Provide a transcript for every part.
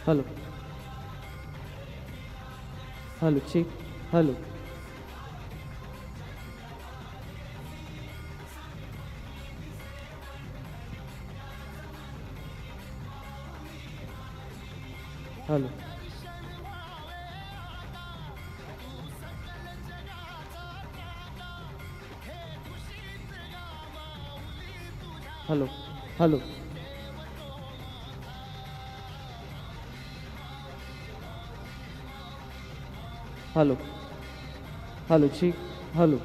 Hello hello check hello hello hello hello hello hello check hello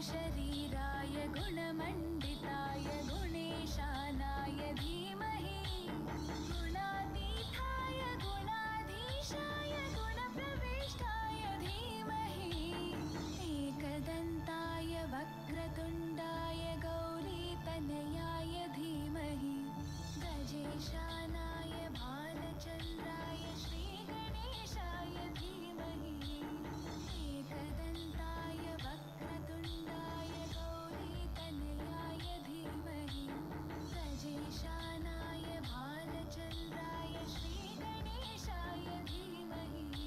शरीराय गुणमण्डिताय गुणेशानाय धीमहि गुणातीताय गुणाधीशाय गुणप्रविष्टाय धीमहि एकदन्ताय वक्रतुण्डाय गौरीतनयाय धीमहि गजेशानाय भालचन्द्राय श्रीगणेशाय धीमहि एकदन्ताय वक्रतुण्डाय गौरीतनयाय धीमहि गजेशानाय भालचन्द्राय श्रीगणेशाय धीमहि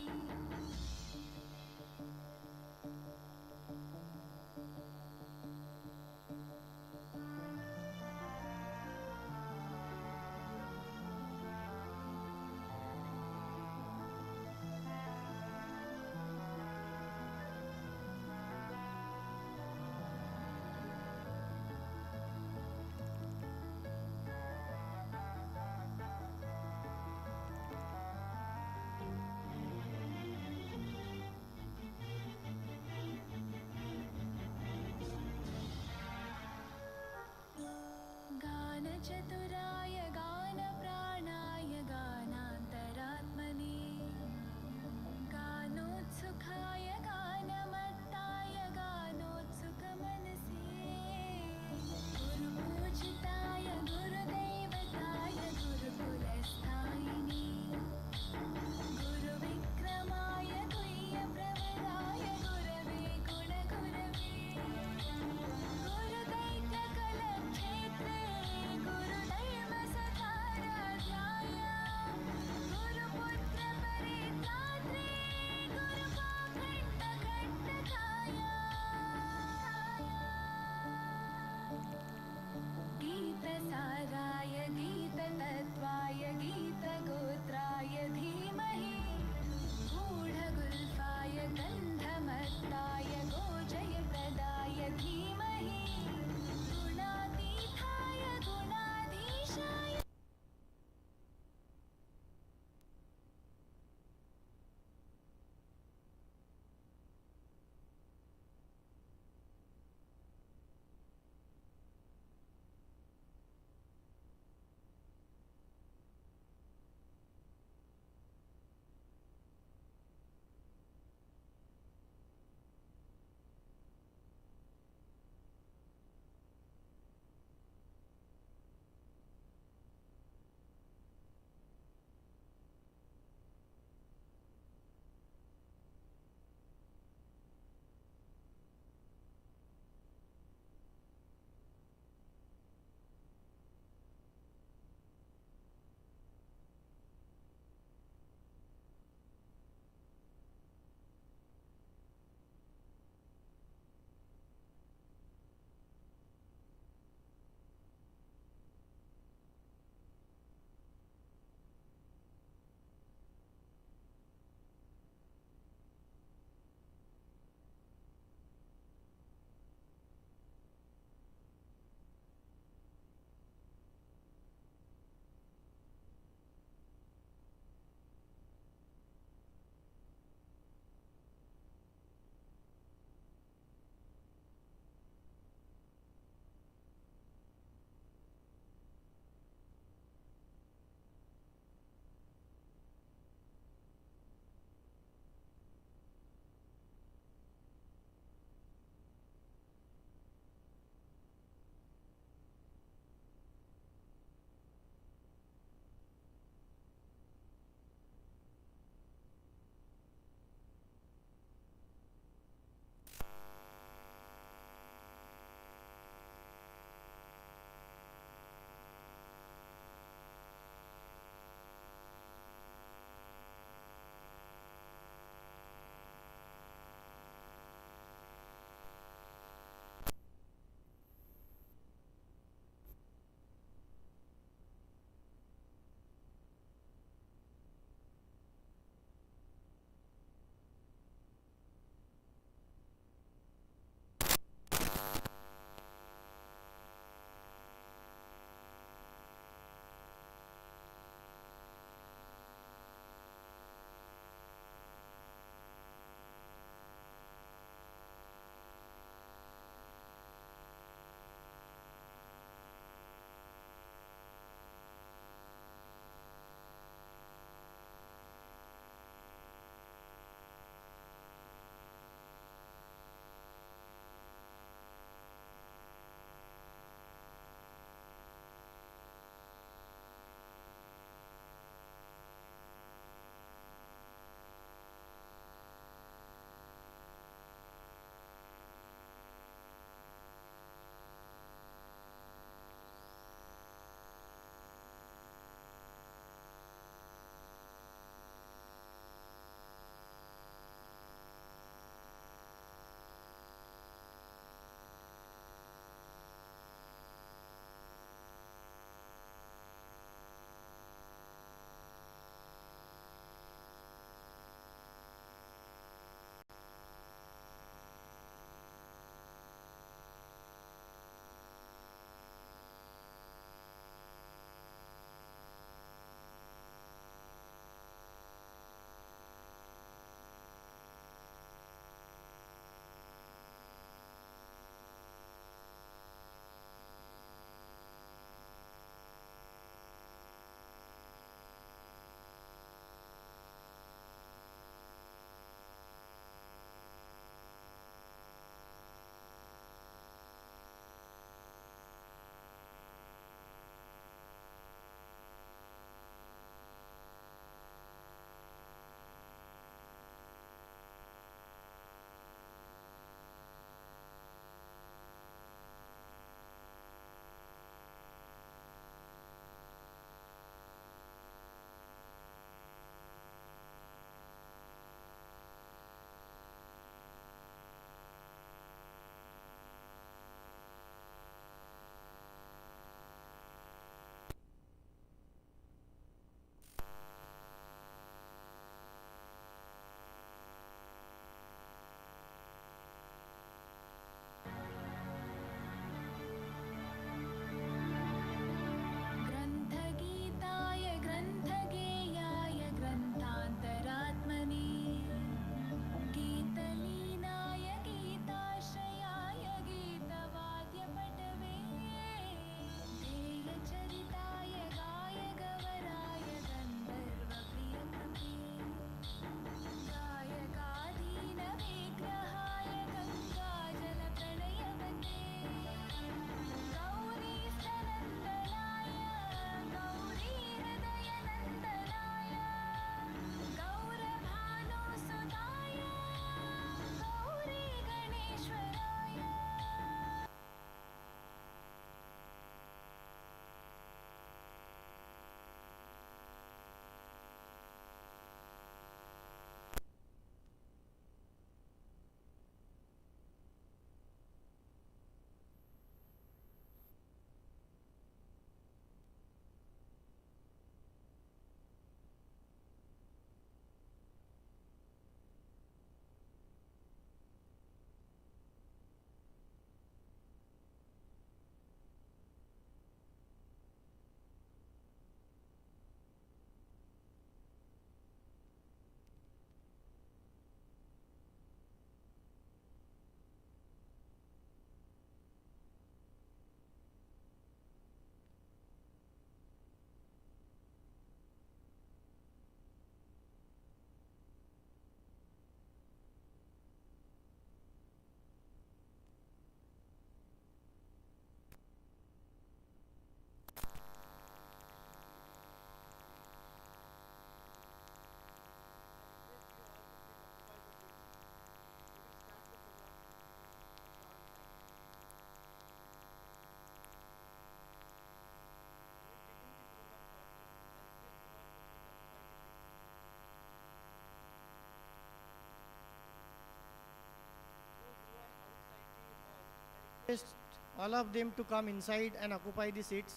Request all of them to come inside and occupy the seats.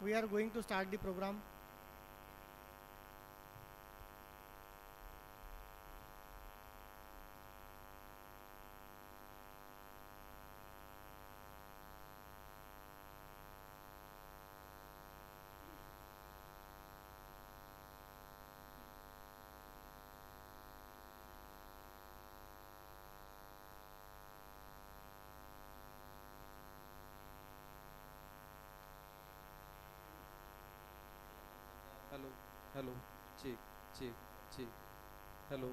We are going to start the program. Hello, hello, check, check, check. Hello.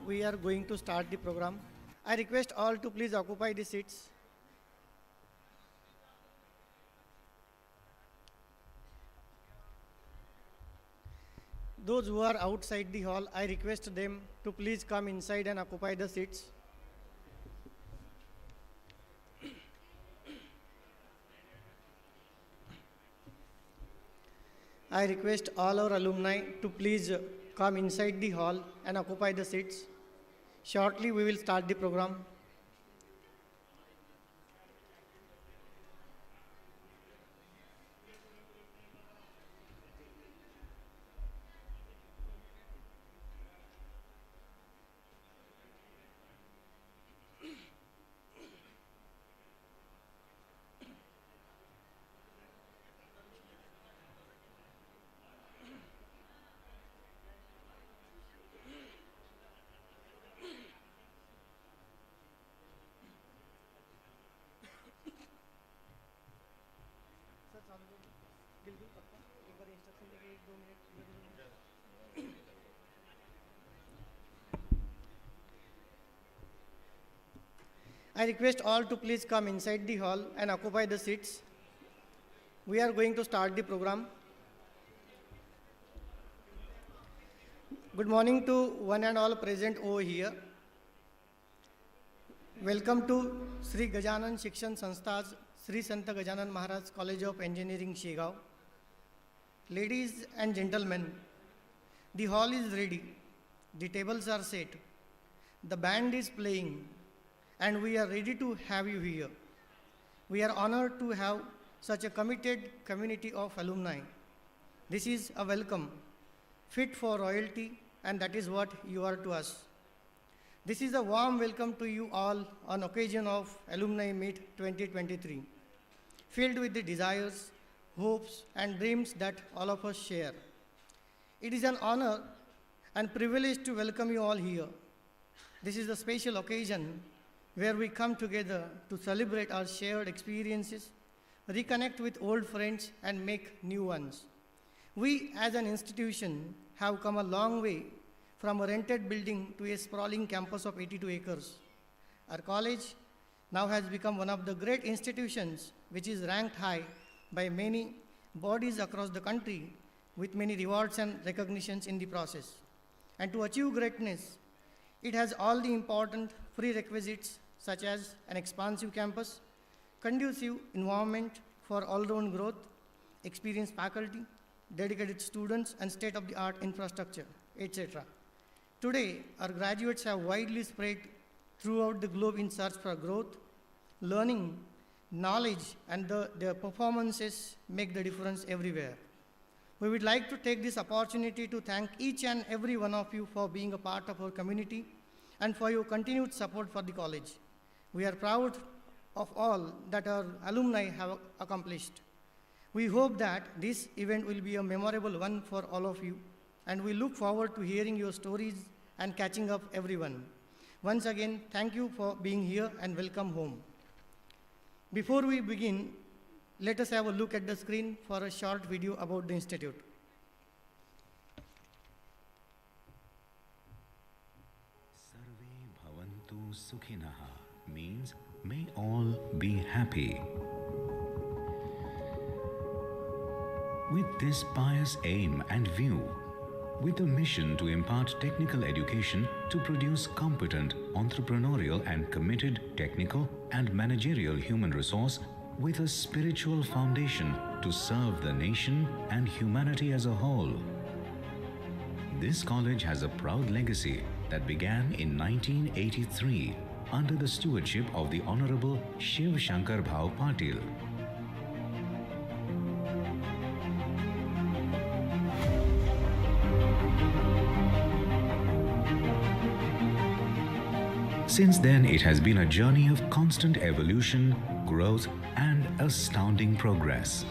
We are going to start the program. I request all to please occupy the seats. Those who are outside the hall, I request them to please come inside and occupy the seats. I request all our alumni to please come inside the hall and occupy the seats. Shortly we will start the program. I request all to please come inside the hall and occupy the seats. We are going to start the program. Good morning to one and all present over here. Welcome to Shri Gajanan Shikshan Sanstha's Shri Sant Gajanan Maharaj College of Engineering Shegaon. Ladies and gentlemen, the hall is ready, the tables are set, the band is playing, and we are ready to have you here. We are honored to have such a committed community of alumni. This is a welcome, fit for royalty, and that is what you are to us. This is a warm welcome to you all on occasion of Alumni Meet 2023, filled with the desires, hopes, and dreams that all of us share. It is an honor and privilege to welcome you all here. This is a special occasion where we come together to celebrate our shared experiences, reconnect with old friends, and make new ones. We, as an institution, have come a long way from a rented building to a sprawling campus of 82 acres. Our college now has become one of the great institutions which is ranked high by many bodies across the country with many rewards and recognitions in the process. And to achieve greatness, it has all the important prerequisites such as an expansive campus, conducive environment for all-round growth, experienced faculty, dedicated students, and state-of-the-art infrastructure, etc. Today, our graduates have widely spread throughout the globe in search for growth, learning, knowledge, and their performances make the difference everywhere. We would like to take this opportunity to thank each and every one of you for being a part of our community and for your continued support for the college. We are proud of all that our alumni have accomplished. We hope that this event will be a memorable one for all of you, and we look forward to hearing your stories and catching up everyone. Once again, thank you for being here and welcome home. Before we begin, let us have a look at the screen for a short video about the institute. Sarve bhavantu sukhinaha means may all be happy. With this pious aim and view, with the mission to impart technical education to produce competent, entrepreneurial and committed technical and managerial human resource with a spiritual foundation to serve the nation and humanity as a whole. This college has a proud legacy that began in 1983 under the stewardship of the Honorable Shiv Shankar Bhau Patil. Since then, it has been a journey of constant evolution, growth, and astounding progress.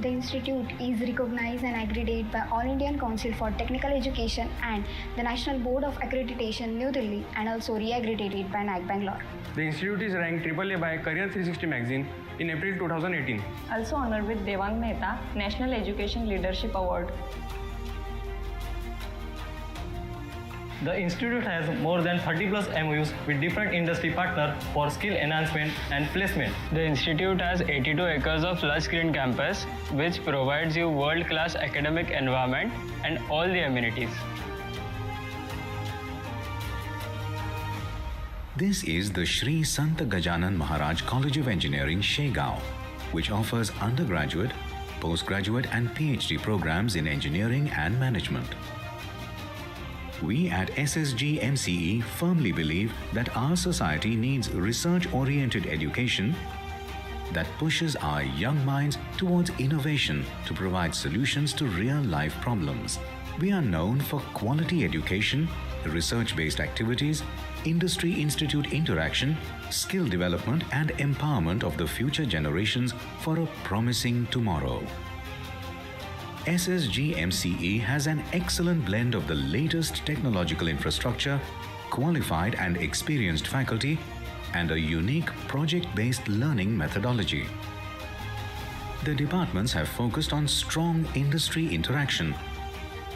The institute is recognized and accredited by All Indian Council for Technical Education and the National Board of Accreditation, New Delhi, and also re-accredited by NAC Bangalore. The institute is ranked AAA by Career 360 magazine in April 2018. Also honored with Devang Mehta National Education Leadership Award. The institute has more than 30 plus MOUs with different industry partners for skill enhancement and placement. The institute has 82 acres of lush-green campus, which provides you world-class academic environment and all the amenities. This is the Shri Sant Gajanan Maharaj College of Engineering, Shegaon, which offers undergraduate, postgraduate and PhD programs in engineering and management. We at SSGMCE firmly believe that our society needs research-oriented education that pushes our young minds towards innovation to provide solutions to real-life problems. We are known for quality education, research-based activities, industry institute interaction, skill development and empowerment of the future generations for a promising tomorrow. SSGMCE has an excellent blend of the latest technological infrastructure, qualified and experienced faculty, and a unique project-based learning methodology. The departments have focused on strong industry interaction.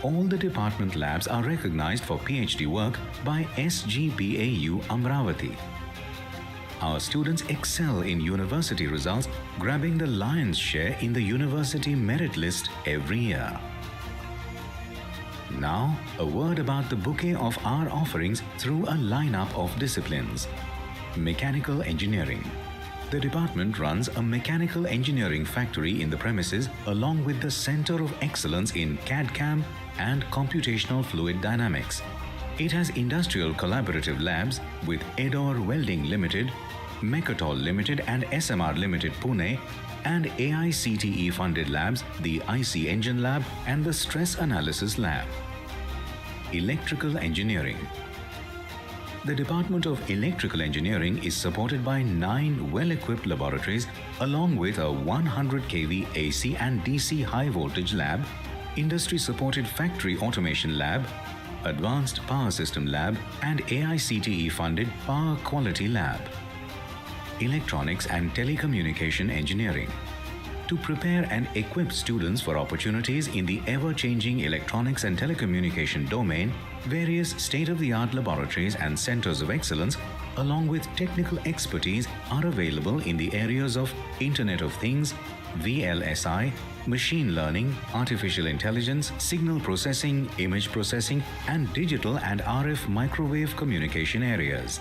All the department labs are recognized for PhD work by SGPAU Amravati. Our students excel in university results, grabbing the lion's share in the university merit list every year. Now, a word about the bouquet of our offerings through a lineup of disciplines. Mechanical Engineering. The department runs a mechanical engineering factory in the premises along with the Center of Excellence in CAD/CAM and Computational Fluid Dynamics. It has industrial collaborative labs with Edor Welding Limited, Mechatol Limited and SMR Limited Pune, and AICTE funded labs, the IC Engine Lab and the Stress Analysis Lab. Electrical Engineering. The Department of Electrical Engineering is supported by 9 well-equipped laboratories along with a 100 kV AC and DC high voltage lab, industry-supported factory automation lab, advanced power system lab and AICTE-funded power quality lab. Electronics and Telecommunication Engineering. To prepare and equip students for opportunities in the ever-changing electronics and telecommunication domain, various state-of-the-art laboratories and centers of excellence along with technical expertise are available in the areas of Internet of Things, VLSI, machine learning, artificial intelligence, signal processing, image processing, and digital and RF microwave communication areas.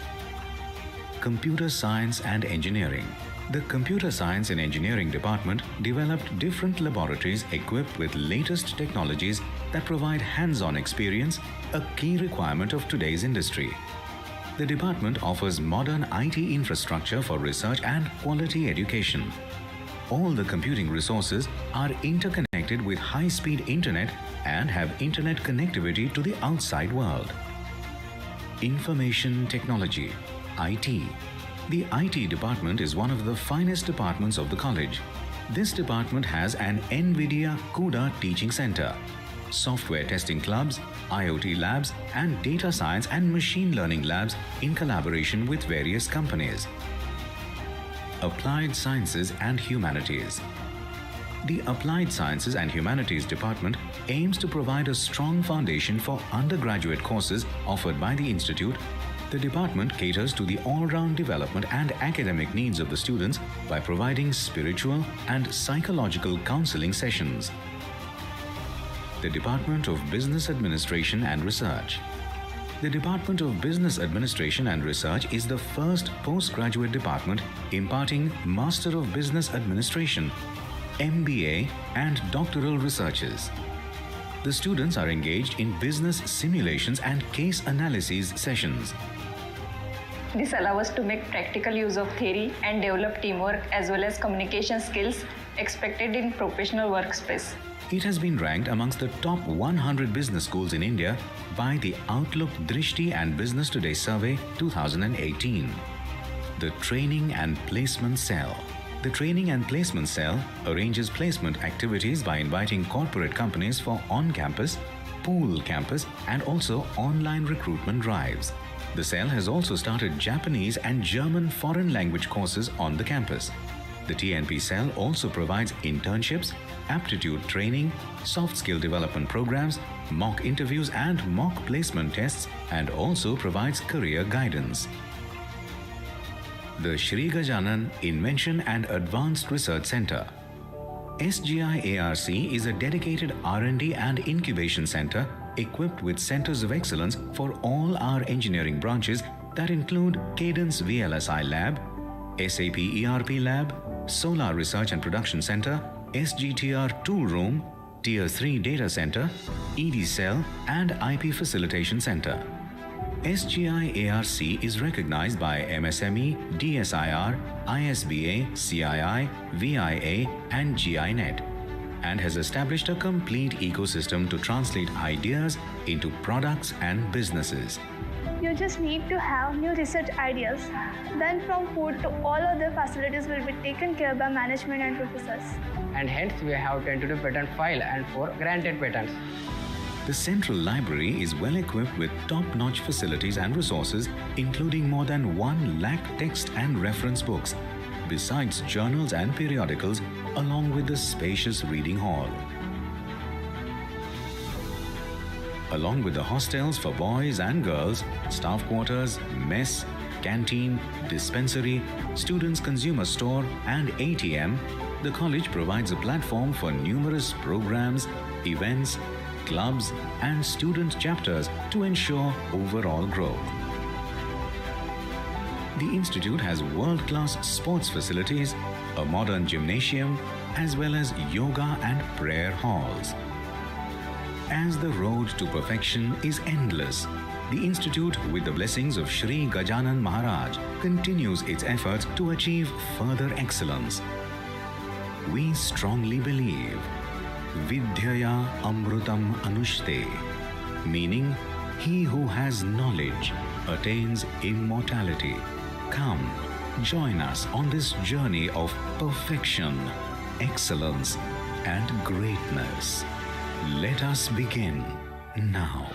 Computer Science and Engineering. The Computer Science and Engineering Department developed different laboratories equipped with latest technologies that provide hands-on experience, a key requirement of today's industry. The department offers modern IT infrastructure for research and quality education. All the computing resources are interconnected with high-speed internet and have internet connectivity to the outside world. Information Technology, IT. The IT department is one of the finest departments of the college. This department has an NVIDIA CUDA teaching center, software testing clubs, IoT labs, and data science and machine learning labs in collaboration with various companies. Applied Sciences and Humanities. The Applied Sciences and Humanities Department aims to provide a strong foundation for undergraduate courses offered by the institute. The department caters to the all-round development and academic needs of the students by providing spiritual and psychological counseling sessions. The Department of Business Administration and Research. The Department of Business Administration and Research is the first postgraduate department imparting Master of Business Administration, MBA, and doctoral researches. The students are engaged in business simulations and case analyses sessions. This allows us to make practical use of theory and develop teamwork as well as communication skills expected in professional workspace. It has been ranked amongst the top 100 business schools in India by the Outlook Drishti and Business Today Survey 2018. The Training and Placement Cell. The Training and Placement Cell arranges placement activities by inviting corporate companies for on-campus, pool campus, and also online recruitment drives. The cell has also started Japanese and German foreign language courses on the campus. The TNP cell also provides internships, aptitude training, soft skill development programs, mock interviews and mock placement tests, and also provides career guidance. The Shri Gajanan Invention and Advanced Research Center. SGIARC is a dedicated R&D and incubation center equipped with centers of excellence for all our engineering branches that include Cadence VLSI Lab, SAP ERP Lab, Solar Research and Production Center, SGTR Tool Room, Tier 3 Data Center, ED Cell, and IP Facilitation Center. SGIARC is recognized by MSME, DSIR, ISBA, CII, VIA, and GINET, and has established a complete ecosystem to translate ideas into products and businesses. You just need to have new research ideas. Then from food to all other facilities will be taken care by management and professors. And hence we have tentative patent file and 4 granted patents. The Central Library is well equipped with top-notch facilities and resources, including more than 1 lakh text and reference books, besides journals and periodicals, along with the spacious reading hall. Along with the hostels for boys and girls, staff quarters, mess, canteen, dispensary, students' consumer store and ATM, the college provides a platform for numerous programs, events, clubs and student chapters to ensure overall growth. The institute has world-class sports facilities, a modern gymnasium, as well as yoga and prayer halls. As the road to perfection is endless, the institute, with the blessings of Shri Gajanan Maharaj, continues its efforts to achieve further excellence. We strongly believe Vidyaya Amrutam Anushte, meaning he who has knowledge attains immortality. Come, join us on this journey of perfection, excellence and greatness. Let us begin now.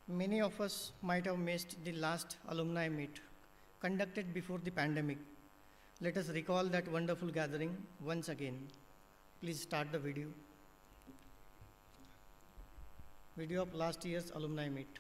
Many of us might have missed the last alumni meet conducted before the pandemic. Let us recall that wonderful gathering once again. Please start the video. Video of last year's alumni meet.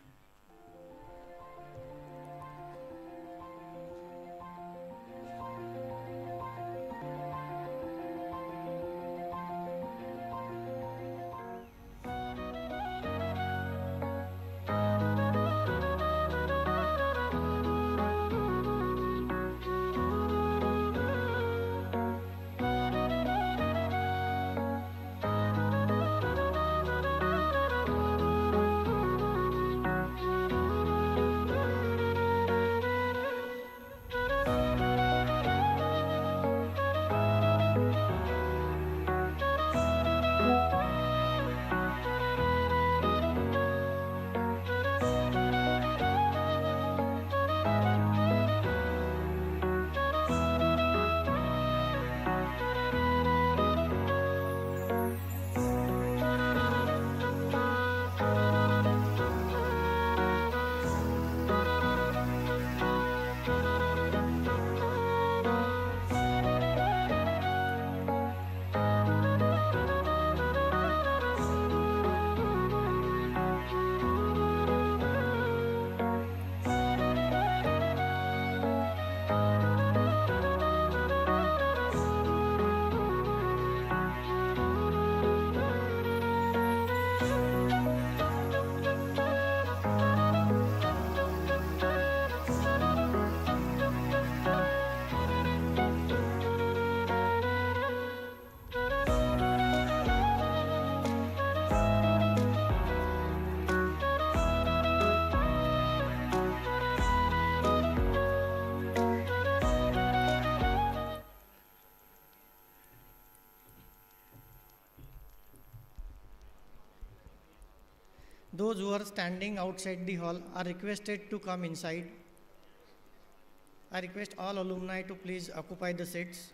Those who are standing outside the hall are requested to come inside. I request all alumni to please occupy the seats.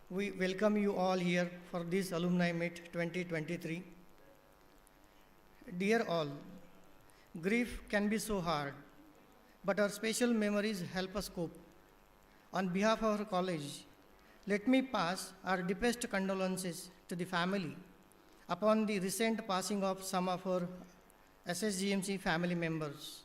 We welcome you all here for this Alumni Meet 2023. Dear all, grief can be so hard, but our special memories help us cope. On behalf of our college, let me pass our deepest condolences to the family upon the recent passing of some of our SSGMC family members.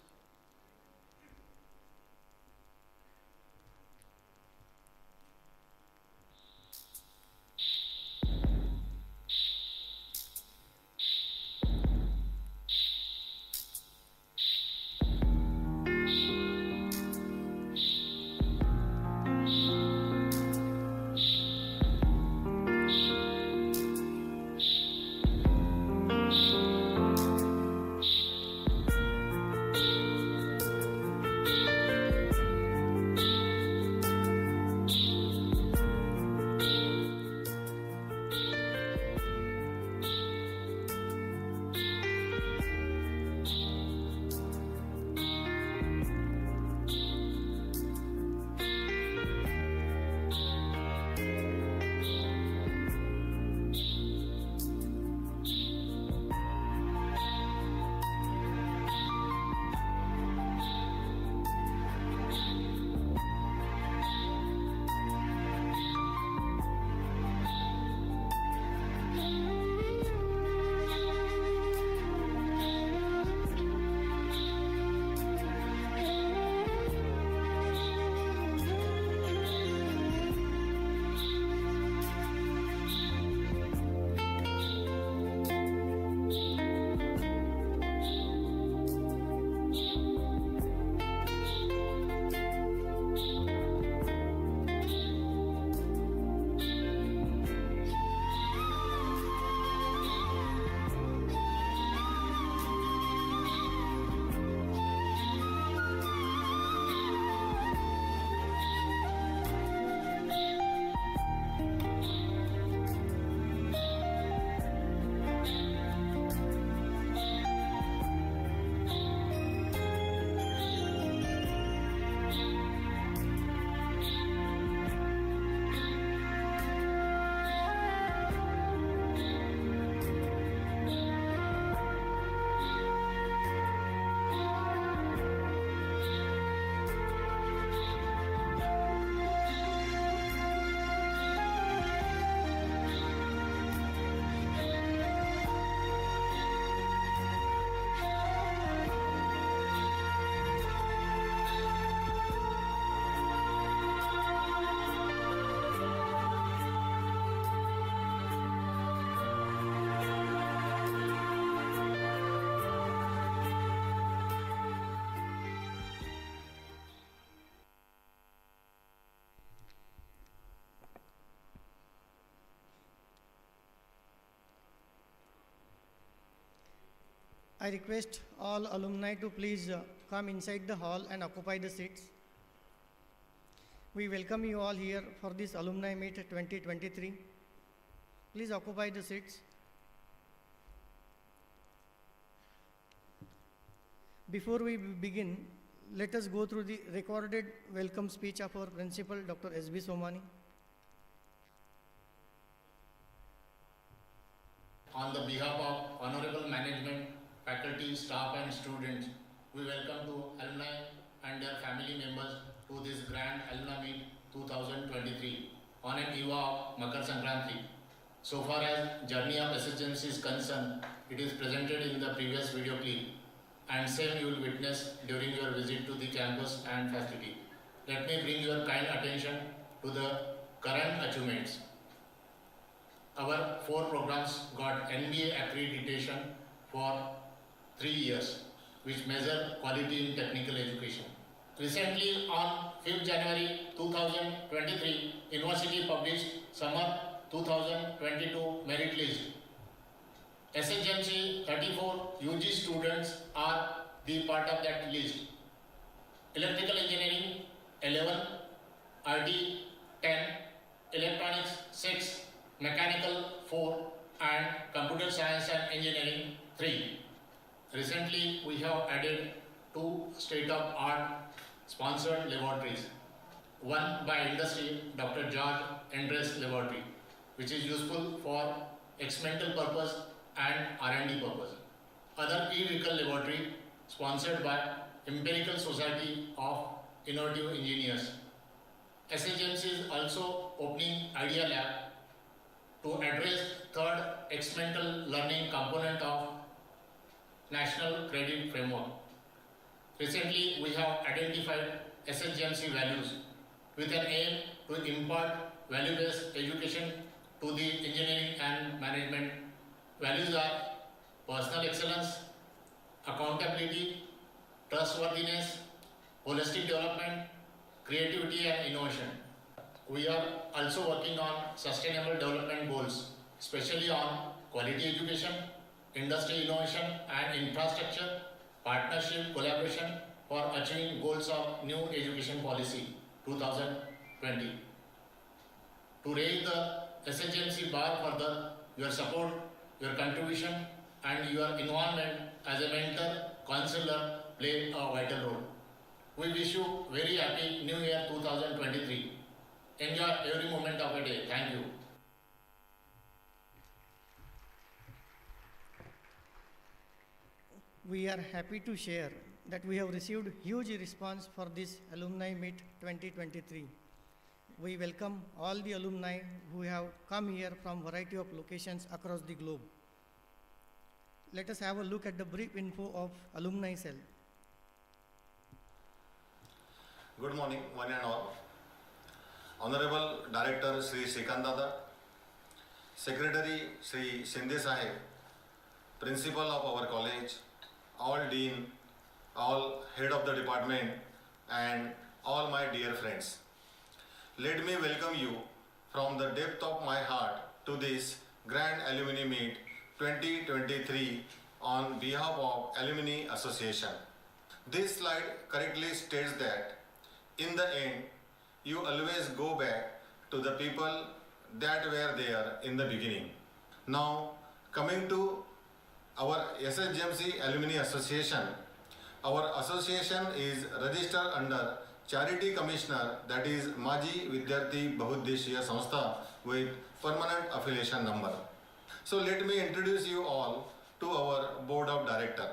I request all alumni to please come inside the hall and occupy the seats. We welcome you all here for this Alumni Meet 2023. Please occupy the seats. Before we begin, let us go through the recorded welcome speech of our principal, Dr. S.B. Somani. On the behalf of Honorable Management, faculty, staff and students, we welcome to alumni and their family members to this grand Alumni Meet 2023 on an eve of Makar Sankranti. So far as journey of SSGMCE is concerned, it is presented in the previous video clip and same you will witness during your visit to the campus and facility. Let me bring your kind attention to the current achievements. Our 4 programs got NBA accreditation for 3 years, which measure quality in technical education. Recently, on 5th January 2023, University published Summer 2022 Merit List. SSGMCE 34 UG students are the part of that list. Electrical Engineering 11, RT 10, Electronics 6, Mechanical 4 and Computer Science and Engineering 3. Recently, we have added 2 state-of-art sponsored laboratories. One by industry, Dr. George Andres Laboratory, which is useful for experimental purpose and R&D purpose. Other e-vehicle laboratory sponsored by Empirical Society of Innovative Engineers. SSGMCE is also opening Idea Lab to address third experimental learning component of National Credit Framework. Recently, we have identified SSGMC values with an aim to impart value-based education to the engineering and management. Values are personal excellence, accountability, trustworthiness, holistic development, creativity and innovation. We are also working on sustainable development goals, especially on quality education, industry innovation and infrastructure, partnership, collaboration for achieving goals of new education policy 2020. To raise the SSGMC bar further, your support, your contribution and your involvement as a mentor, counselor play a vital role. We wish you very happy New Year 2023. Enjoy every moment of the day. Thank you. We are happy to share that we have received huge response for this Alumni Meet 2023. We welcome all the alumni who have come here from variety of locations across the globe. Let us have a look at the brief info of Alumni Cell. Good morning, one and all. Honorable Director Shri Shrikant Dada, Secretary Shri Shinde Sahib, Principal of our college, all Dean, all Head of the Department, and all my dear friends. Let me welcome you from the depth of my heart to this Grand Alumni Meet 2023 on behalf of Alumni Association. This slide correctly states that in the end, you always go back to the people that were there in the beginning. Now, coming to our SSGMC Alumni Association, our association is registered under Charity Commissioner, that is Maji Vidyarthi Bahuddeshiya Sanstha with permanent affiliation number. So let me introduce you all to our Board of Director.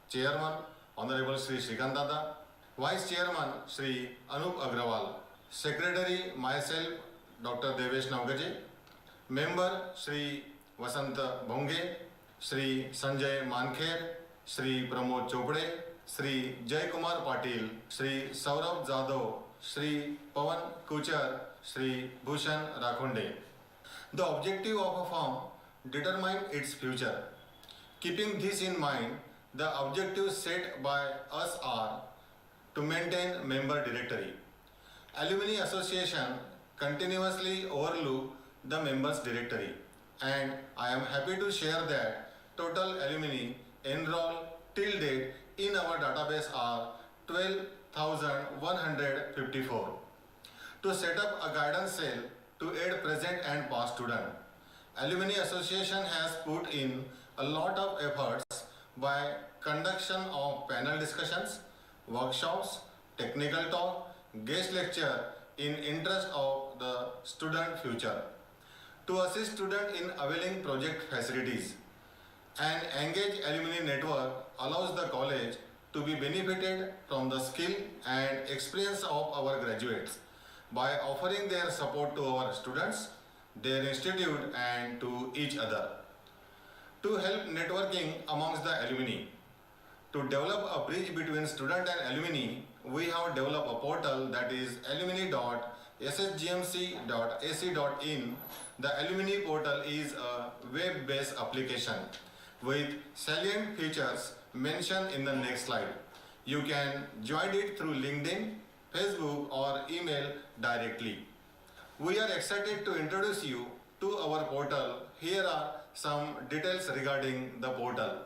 Chairman, Honorable Shri Shrikant Dada, Vice Chairman Shri Anup Agrawal, Secretary myself Dr. Devesh Navgaje, Member Shri Vasant Bhonge, Shri Sanjay Mankher, Shri Pramod Chopde, Shri Jay Kumar Patil, Shri Saurabh Jadhav, Shri Pawan Kuchar, Shri Bhushan Rakhonde. The objective of a firm determines its future. Keeping this in mind, the objectives set by us are to maintain member directory. Alumni Association continuously overlook the members directory, and I am happy to share that total alumni enrolled till date in our database are 12,154. To set up a guidance cell to aid present and past students, Alumni Association has put in a lot of efforts by conduction of panel discussions, workshops, technical talk, guest lecture in interest of the student future. To assist students in availing project facilities, an engaged alumni network allows the college to be benefited from the skill and experience of our graduates by offering their support to our students, their institute and to each other. To help networking amongst the alumni, to develop a bridge between student and alumni, we have developed a portal that is alumni.ssgmc.ac.in. The alumni portal is a web-based application with salient features mentioned in the next slide. You can join it through LinkedIn, Facebook or email directly. We are excited to introduce you to our portal. Here are some details regarding the portal.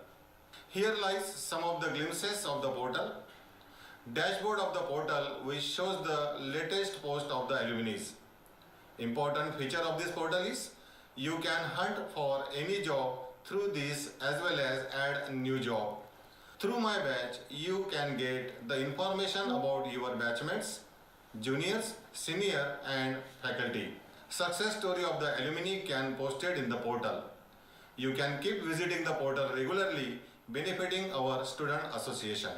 Here lies some of the glimpses of the portal. Dashboard of the portal which shows the latest post of the alumni. Important feature of this portal is you can hunt for any job through this as well as add a new job. Through my batch, you can get the information about your batchmates, juniors, senior and faculty. Success story of the alumni can posted in the portal. You can keep visiting the portal regularly, benefiting our student association.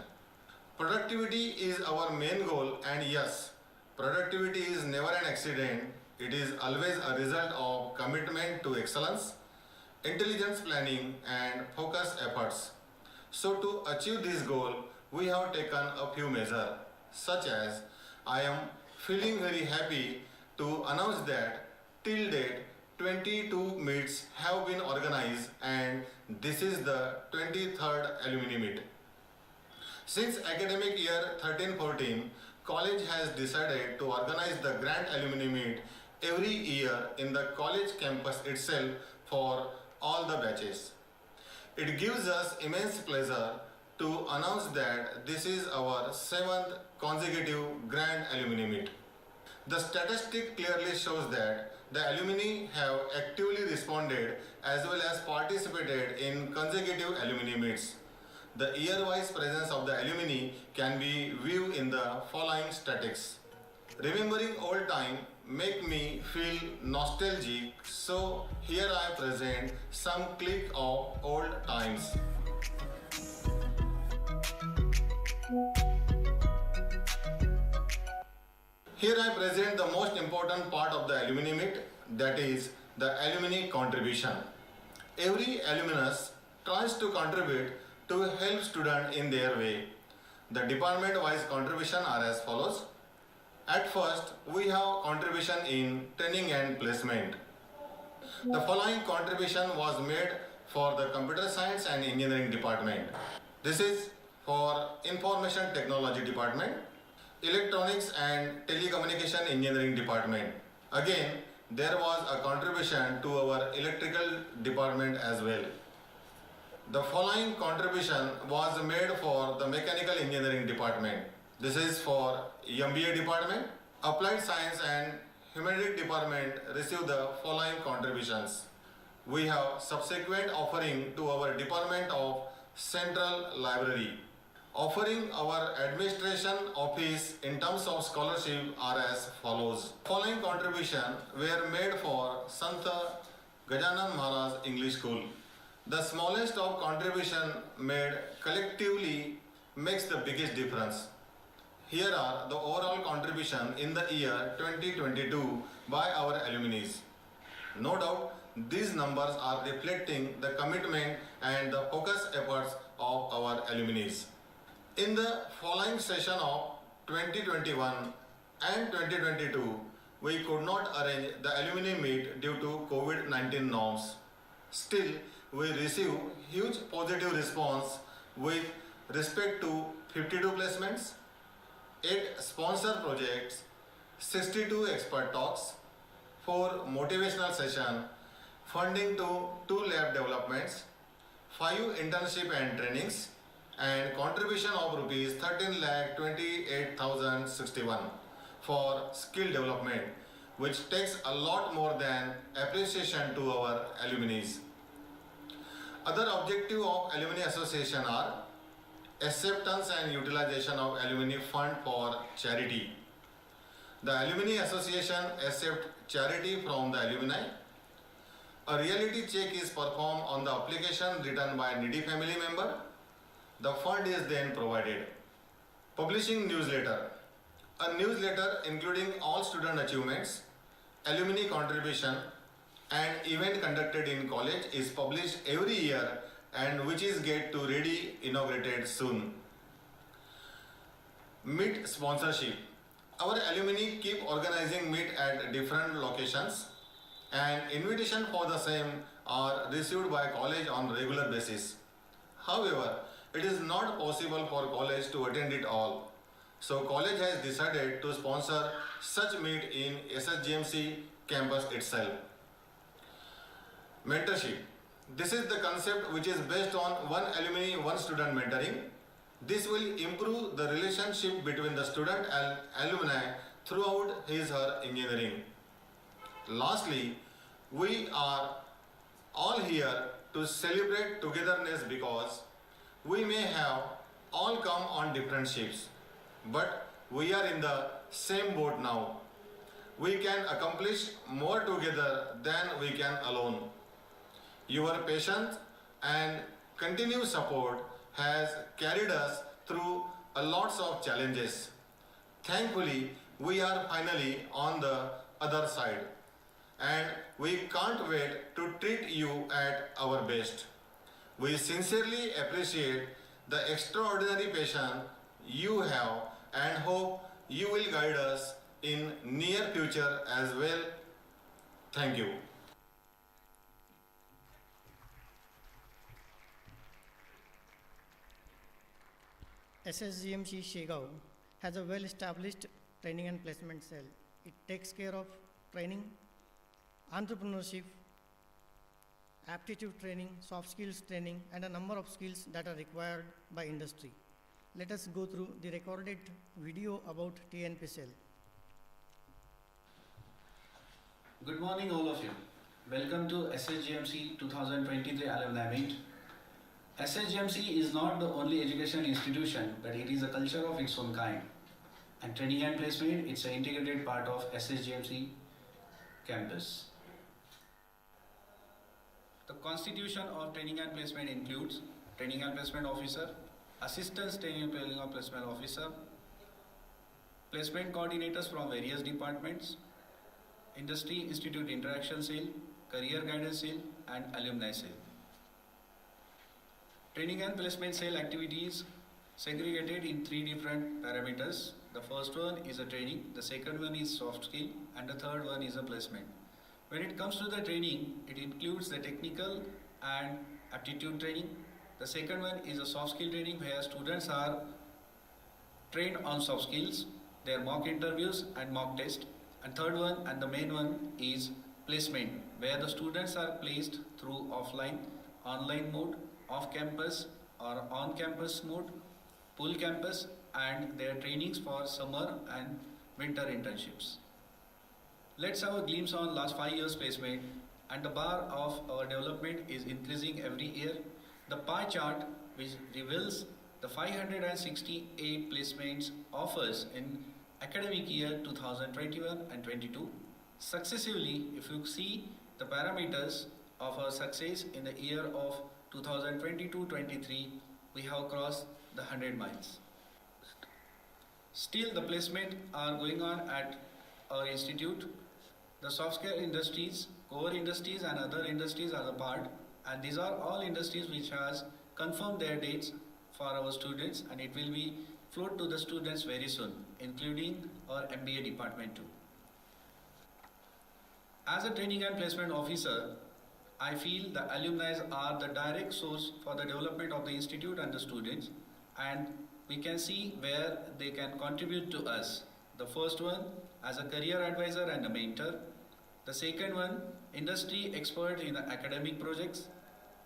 Productivity is our main goal, and yes, productivity is never an accident. It is always a result of commitment to excellence, intelligence planning and focused efforts. So to achieve this goal, we have taken a few measures, such as I am feeling very happy to announce that till date 22 meets have been organized and this is the 23rd alumni meet. Since academic year 13-14, college has decided to organize the Grand Alumni Meet every year in the college campus itself for all the batches. It gives us immense pleasure to announce that this is our 7th consecutive Grand Alumni Meet. The statistic clearly shows that the alumni have actively responded as well as participated in consecutive alumni meets. The year-wise presence of the alumni can be viewed in the following statistics. Remembering old time make me feel nostalgic, so here I present some clip of old times. Here I present the most important part of the alumni meet, that is the alumni contribution. Every alumnus tries to contribute to help students in their way. The department-wise contribution are as follows. At first, we have contribution in training and placement. The following contribution was made for the computer science and engineering department. This is for information technology department, electronics and telecommunication engineering department. Again, there was a contribution to our electrical department as well. The following contribution was made for the mechanical engineering department. This is for MBA department. Applied science and humanities department received the following contributions. We have subsequent offering to our department of Central Library. Offering our administration office in terms of scholarship are as follows. Following contribution were made for Sant Gajanan Maharaj English School. The smallest of contribution made collectively makes the biggest difference. Here are the overall contribution in the year 2022 by our alumni. No doubt, these numbers are reflecting the commitment and the focus efforts of our alumni. In the following session of 2021 and 2022, we could not arrange the alumni meet due to COVID-19 norms. Still, we received huge positive response with respect to 52 placements, 8 sponsor projects, 62 expert talks, 4 motivational sessions, funding to 2 lab developments, 5 internship and trainings, and contribution of rupees 13,28,061 for skill development, which takes a lot more than appreciation to our alumni. Other objectives of Alumni Association are acceptance and utilization of alumni fund for charity. The Alumni Association accepts charity from the alumni. A reality check is performed on the application written by needy family member. The fund is then provided. Publishing newsletter. A newsletter including all student achievements, alumni contribution, and event conducted in college is published every year and which is get to ready inaugurated soon. Meet sponsorship. Our alumni keep organizing meet at different locations and invitation for the same are received by college on regular basis. However, it is not possible for college to attend it all. So college has decided to sponsor such meet in SSGMCE campus itself. Mentorship. This is the concept which is based on one alumni, one student mentoring. This will improve the relationship between the student and alumni throughout his/her engineering. Lastly, we are all here to celebrate togetherness because we may have all come on different ships, but we are in the same boat now. We can accomplish more together than we can alone. Your patience and continued support has carried us through a lots of challenges. Thankfully, we are finally on the other side and we can't wait to treat you at our best. We sincerely appreciate the extraordinary passion you have and hope you will guide us in near future as well. Thank you. SSGMCE Shegaon has a well-established training and placement cell. It takes care of training, entrepreneurship, aptitude training, soft skills training, and a number of skills that are required by industry. Let us go through the recorded video about TNP cell. Good morning, all of you. Welcome to SSGMC 2023 Alumni Meet. SSGMC is not the only education institution, but it is a culture of its own kind. And training and placement, it's an integrated part of SSGMC campus. The constitution of training and placement includes training and placement officer, assistant training and placement officer, placement coordinators from various departments, industry institute interaction cell, career guidance cell, and alumni cell. Training and placement cell activities segregated in 3 different parameters. The first one is a training, the second one is soft skill, and the third one is a placement. When it comes to the training, it includes the technical and aptitude training. The second one is a soft skill training where students are trained on soft skills, their mock interviews and mock test. And third one and the main one is placement, where the students are placed through offline, online mode, off campus or on campus mode, full campus, and their trainings for summer and winter internships. Let's have a glimpse on last 5 years placement, and the bar of our development is increasing every year. The pie chart which reveals the 568 placements offers in academic year 2021 and 22. Successively, if you see the parameters of our success in the year of 2022-23, we have crossed the 100 miles. Still, the placement are going on at our institute. The soft skill industries, core industries and other industries are the part, and these are all industries which has confirmed their dates for our students, and it will be float to the students very soon, including our MBA department too. As a training and placement officer, I feel the alumni are the direct source for the development of the institute and the students, and we can see where they can contribute to us. The first one, as a career advisor and a mentor. The second one, industry expert in the academic projects,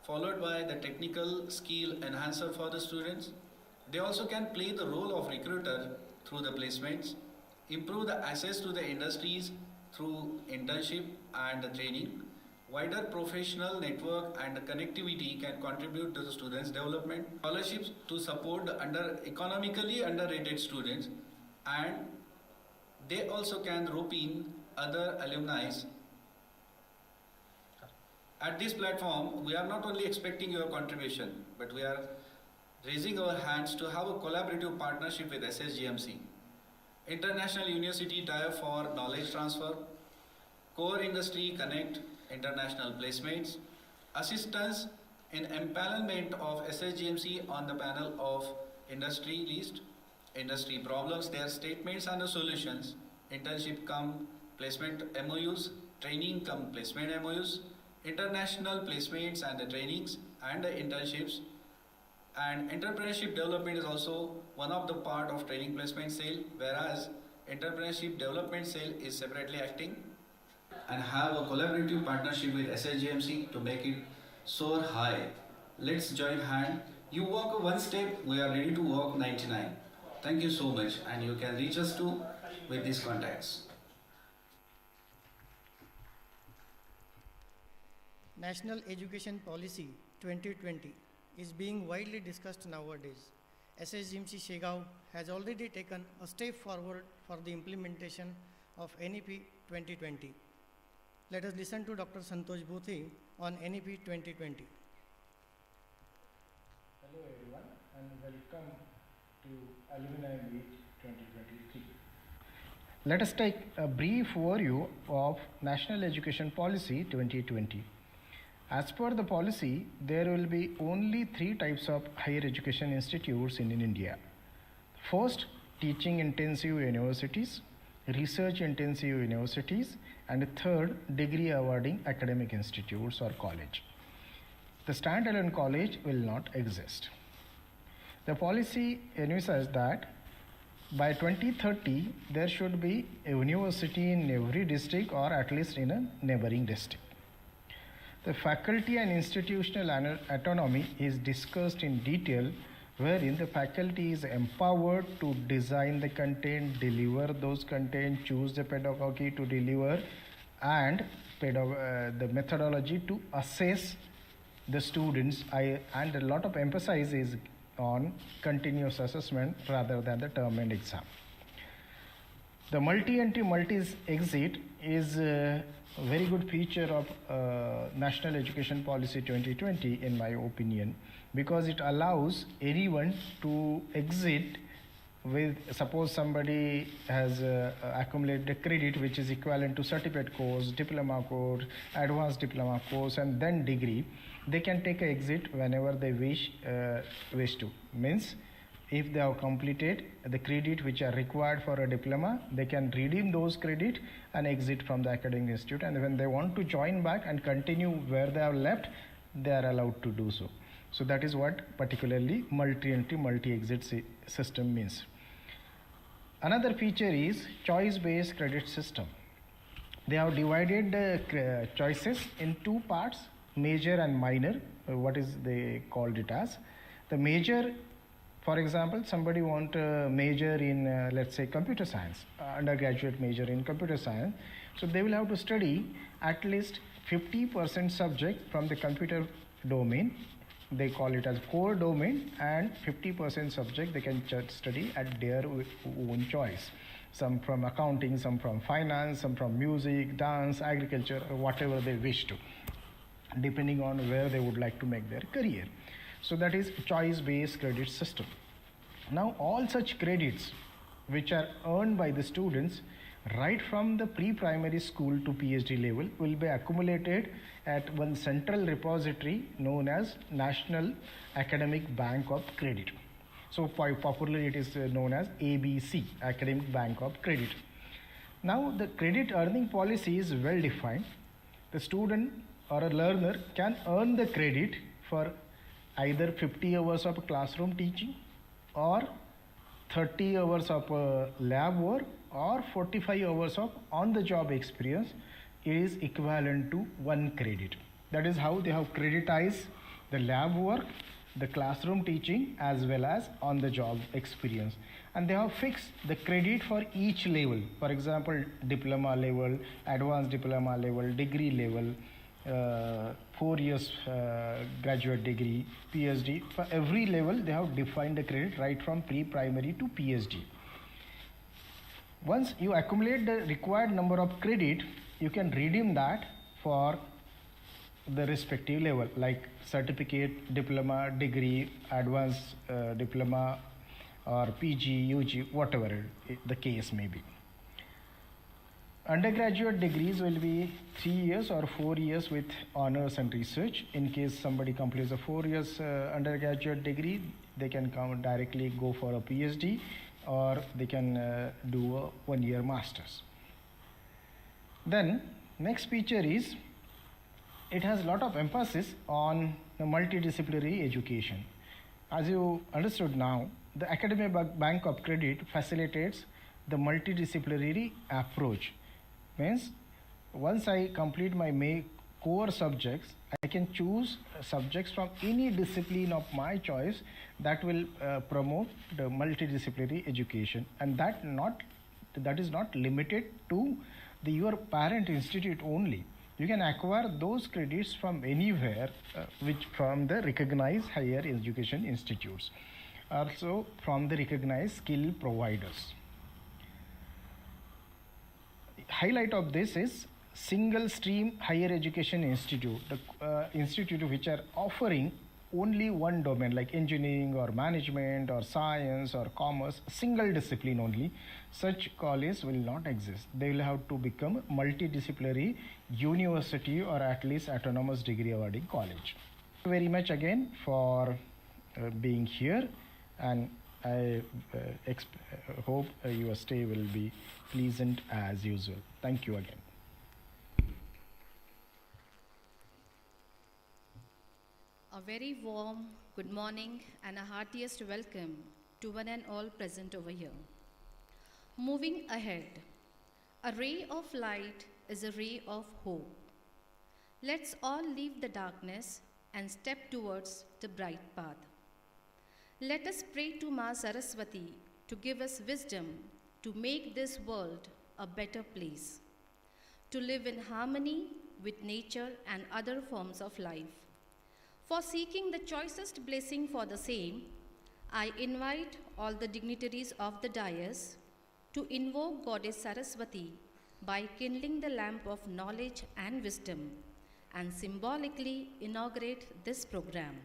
followed by the technical skill enhancer for the students. They also can play the role of recruiter through the placements, improve the access to the industries through internship and the training. Wider professional network and connectivity can contribute to the students' development. Scholarships to support the economically underrated students, and they also can rope in other alumni. At this platform, we are not only expecting your contribution, but we are raising our hands to have a collaborative partnership with SSGMC. International University tie for knowledge transfer, core industry connect, international placements, assistance in empanelment of SSGMC on the panel of industry list, industry problems, their statements and the solutions, internship come placement MOUs, training come placement MOUs, international placements and the trainings and the internships, and entrepreneurship development is also one of the part of training placement cell, whereas entrepreneurship development cell is separately acting, and have a collaborative partnership with SSGMC to make it soar high. Let's join hand. You walk one step, we are ready to walk 99. Thank you so much, and you can reach us too with these contacts. National Education Policy 2020 is being widely discussed nowadays. SSGMC Shegaon has already taken a step forward for the implementation of NEP 2020. Let us listen to Dr. Santosh Bhuthi on NEP 2020. Hello everyone and welcome to Alumni Meet 2023. Let us take a brief overview of National Education Policy 2020. As per the policy, there will be only 3 types of higher education institutes in India. First, teaching intensive universities, research intensive universities, and third, degree awarding academic institutes or college. The standalone college will not exist. The policy envisages that by 2030, there should be a university in every district or at least in a neighboring district. The faculty and institutional autonomy is discussed in detail, wherein the faculty is empowered to design the content, deliver those content, choose the pedagogy to deliver, and the methodology to assess the students. And a lot of emphasis is on continuous assessment rather than the term and exam. The multi-entry, multi-exit is a very good feature of National Education Policy 2020 in my opinion, because it allows anyone to exit with, suppose somebody has accumulated a credit which is equivalent to certificate course, diploma course, advanced diploma course, and then degree. They can take an exit whenever they wish to. Means if they have completed the credit which are required for a diploma, they can redeem those credit and exit from the academic institute, and when they want to join back and continue where they have left, they are allowed to do so. So that is what particularly multi-entry, multi-exit system means. Another feature is choice-based credit system. They have divided the choices in 2 parts, major and minor. What is they called it as? The major, for example, somebody want a major in let's say computer science, undergraduate major in computer science. So they will have to study at least 50% subject from the computer domain. They call it as core domain, and 50% subject they can study at their own choice. Some from accounting, some from finance, some from music, dance, agriculture, or whatever they wish to, depending on where they would like to make their career. So that is choice-based credit system. Now all such credits which are earned by the students right from the pre-primary school to PhD level will be accumulated at one central repository known as National Academic Bank of Credit. So popularly it is known as ABC, Academic Bank of Credit. Now the credit earning policy is well defined. The student or a learner can earn the credit for either 50 hours of classroom teaching, or 30 hours of lab work, or 45 hours of on-the-job experience. Is equivalent to 1 credit. That is how they have creditized the lab work, the classroom teaching, as well as on-the-job experience. And they have fixed the credit for each level. For example, diploma level, advanced diploma level, degree level, 4 years graduate degree, PhD. For every level, they have defined the credit right from pre-primary to PhD. Once you accumulate the required number of credit, you can redeem that for the respective level, like certificate, diploma, degree, advanced diploma, or PG, UG, whatever the case may be. Undergraduate degrees will be 3 years or 4 years with honors and research. In case somebody completes a 4 years undergraduate degree, they can come directly go for a PhD, or they can do a 1 year master's. Then next feature is, it has a lot of emphasis on the multidisciplinary education. As you understood now, the Academic Bank of Credit facilitates the multidisciplinary approach. Means once I complete my core subjects, I can choose subjects from any discipline of my choice that will promote the multidisciplinary education, and that is not limited to your parent institute only. You can acquire those credits from anywhere, which from the recognized higher education institutes, also from the recognized skill providers. Highlight of this is single stream higher education institute, the institute which are offering only one domain like engineering or management or science or commerce, single discipline only, such college will not exist. They will have to become multidisciplinary university or at least autonomous degree awarding college. Thank you very much again for being here, and I hope your stay will be pleasant as usual. Thank you again. A very warm good morning and a heartiest welcome to one and all present over here. Moving ahead, a ray of light is a ray of hope. Let's all leave the darkness and step towards the bright path. Let us pray to Ma Saraswati to give us wisdom to make this world a better place, to live in harmony with nature and other forms of life. For seeking the choicest blessing for the same, I invite all the dignitaries of the dais to invoke Goddess Saraswati by kindling the lamp of knowledge and wisdom and symbolically inaugurate this program.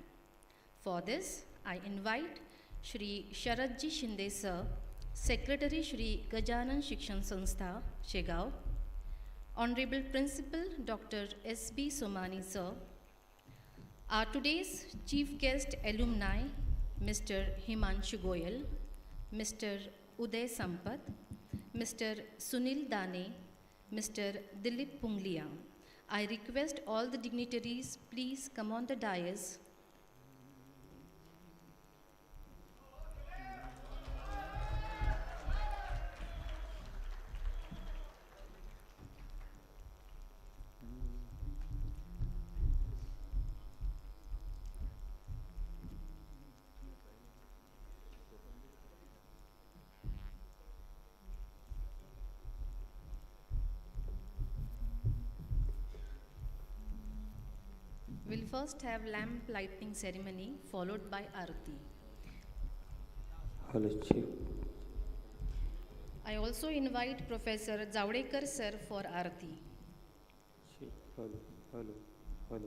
For this, I invite Shri Sharadji Shinde Sir, Secretary Shri Gajanan Shikshan Sanstha, Shegaon, Honorable Principal Dr. S.B. Somani Sir, our today's chief guest alumni, Mr. Himanshu Goyal, Mr. Uday Sampath, Mr. Sunil Dane, Mr. Dilip Punglia. I request all the dignitaries please come on the dais. We'll first have lamp lighting ceremony followed by Arati. Hello, Chief. I also invite Professor Javadekar sir for Arati. Chief. Hello.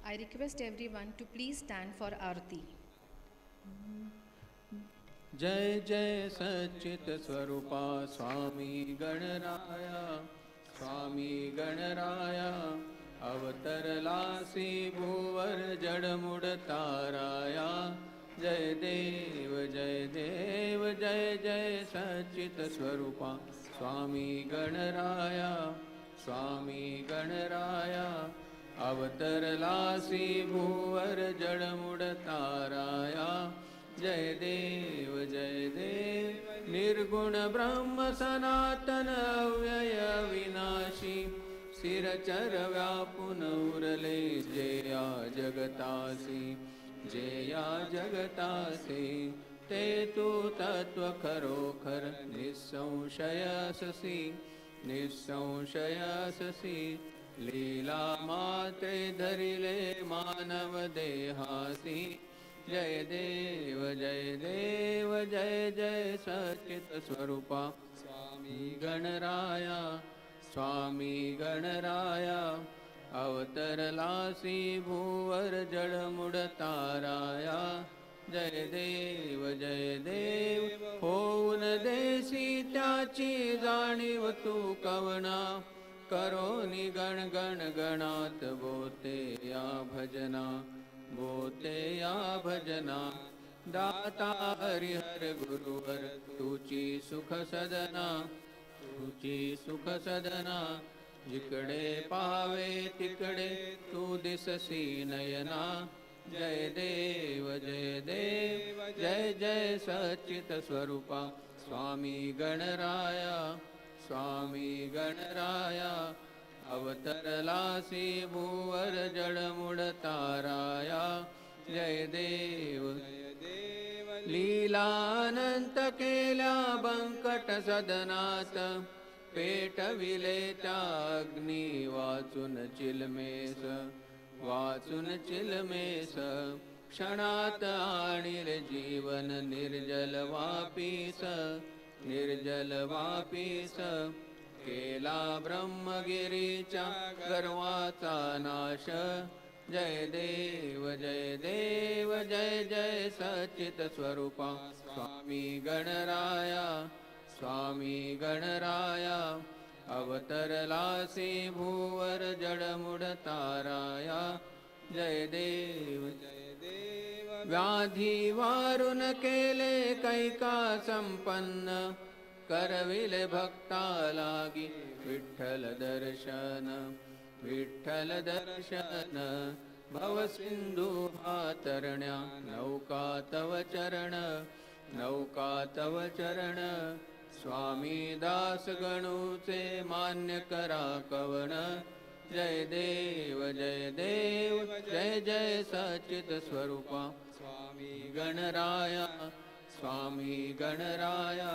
I request everyone to please stand for Arati. जय जय सच्चित स्वरूपा स्वामी गणराया, स्वामी गणराया, अवतरलासी भूवर जड़मुड़ ताराया। जय देव जय देव जय जय सच्चित स्वरूपा स्वामी गणराया, स्वामी गणराया, अवतरलासी भूवर जड़मुड़ ताराया। जय देव निर्गुण ब्रह्म सनातन अव्यय विनाशी, सिरचर व्यापुन उरले जया जगतासी, जया जगतासी। ते तु तत्व खरोखर निस्संशयसि, निस्संशयसि। लीला मात्रे धरिले मानव देहासी। जय देव जय जय सच्चित स्वरूपा स्वामी गणराया, स्वामी गणराया, अवतरलासी भूवर जड़मुड़ ताराया। जय देव होऊन देसी त्याची जाणीव तू कवना करोनी गण गण गणात बोते या भजना बोते या भजना दाता हरिहर गुरुवर तुची सुख सदना तुची सुख सदना जिकडे पावे तिकडे तू दिससी नयना जय देव जय जय सच्चित स्वरूपा स्वामी गणराया स्वामी गणराया अवतरलासी भूवर जडमुड ताराया जय देव लीलानंत केल्या बंकट सदनात पेटविले त्या अग्नी वाचून चिलमेस क्षणात आणील जीवन निर्जल वापीस केला ब्रह्मगिरीच्या गर्वाचा नाश जय देव जय जय सच्चित स्वरूपा स्वामी गणराया अवतरलासी भूवर जडमुड ताराया जय देव व्याधी वारून केले कैका संपन्न करविले भक्ता लागी विठ्ठल दर्शन भवसिंधू हा तरण्या नौका तव चरण स्वामी दास गणूचे मान्य करा कवन जय देव जय जय सच्चित स्वरूपा स्वामी गणराया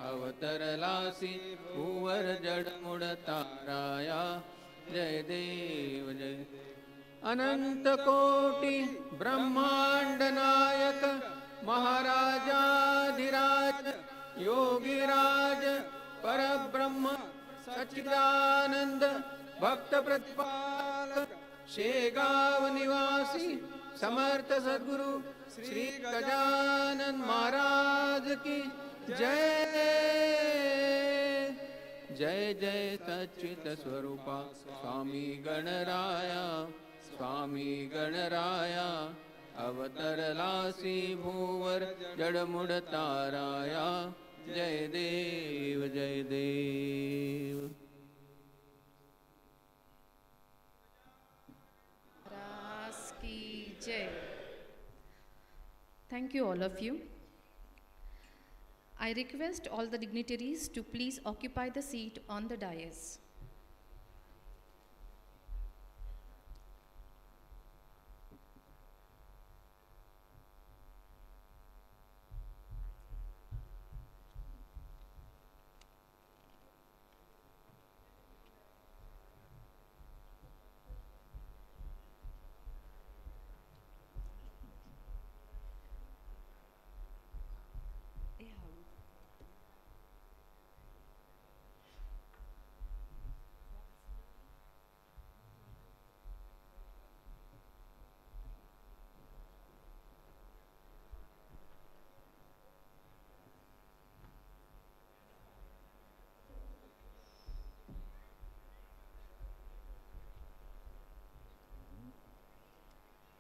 अवतरलासी भूवर जडमुड ताराया जय देव जय अनंत कोटी ब्रह्मांड नायक महाराजाधिराज योगीराज परब्रह्म सच्चिदानंद भक्त प्रतिपालक शेगाव निवासी समर्थ सद्गुरु श्री गजानन महाराज की जय जय जय सच्चित स्वरूपा स्वामी गणराया अवतरलासी भूवर जडमुड ताराया जय देव Maharaj ki jai. Thank you all of you. I request all the dignitaries to please occupy the seat on the dais.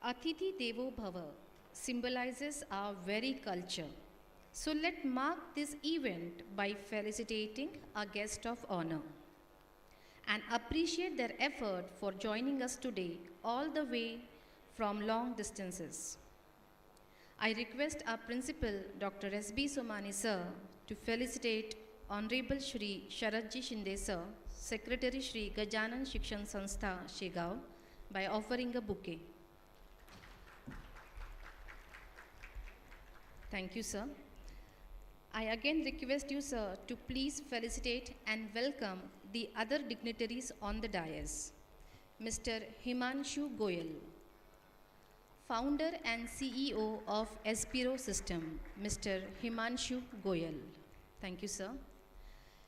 Atithi Devo Bhava symbolizes our very culture. So let's mark this event by felicitating our guest of honor and appreciate their effort for joining us today all the way from long distances. I request our principal, Dr. S.B. Somani sir, to felicitate Honorable Shri Sharadji Shinde sir, Secretary Shri Gajanan Shikshan Sanstha Shegaon, by offering a bouquet. Thank you, sir. I again request you, sir, to please felicitate and welcome the other dignitaries on the dais. Mr. Himanshu Goyal, founder and CEO of Espiro System, Mr. Himanshu Goyal. Thank you, sir.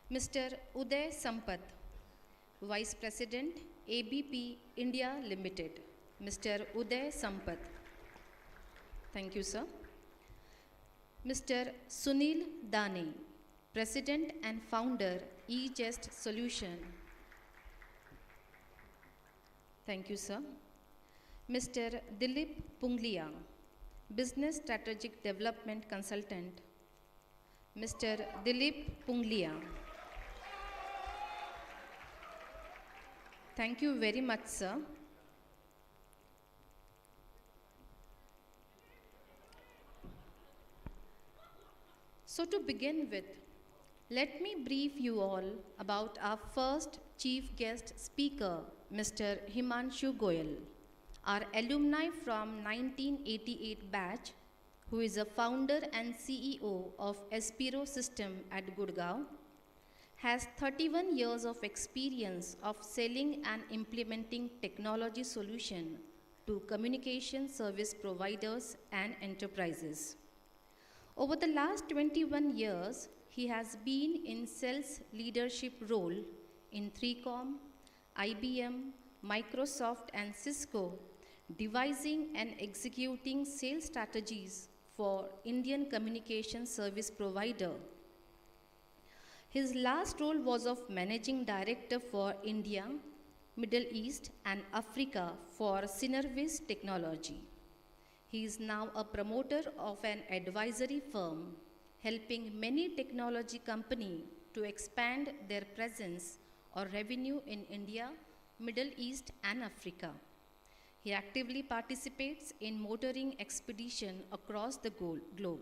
Mr. Uday Sampath, Vice President, ABP India Limited, Mr. Uday Sampath. Thank you, sir. Mr. Sunil Dane, President and Founder, eGest Solution. Thank you, sir. Mr. Dilip Punglia, Business Strategic Development Consultant. Mr. Dilip Punglia. Thank you very much, sir. So to begin with, let me brief you all about our first chief guest speaker, Mr. Himanshu Goyal, our alumni from 1988 batch, who is a founder and CEO of Espiro System at Gurgaon, has 31 years of experience of selling and implementing technology solution to communication service providers and enterprises. Over the last 21 years, he has been in sales leadership role in 3Com, IBM, Microsoft and Cisco, devising and executing sales strategies for Indian communication service provider. His last role was of Managing Director for India, Middle East and Africa for Synervis Technology. He is now a promoter of an advisory firm, helping many technology companies to expand their presence or revenue in India, Middle East and Africa. He actively participates in motoring expedition across the globe.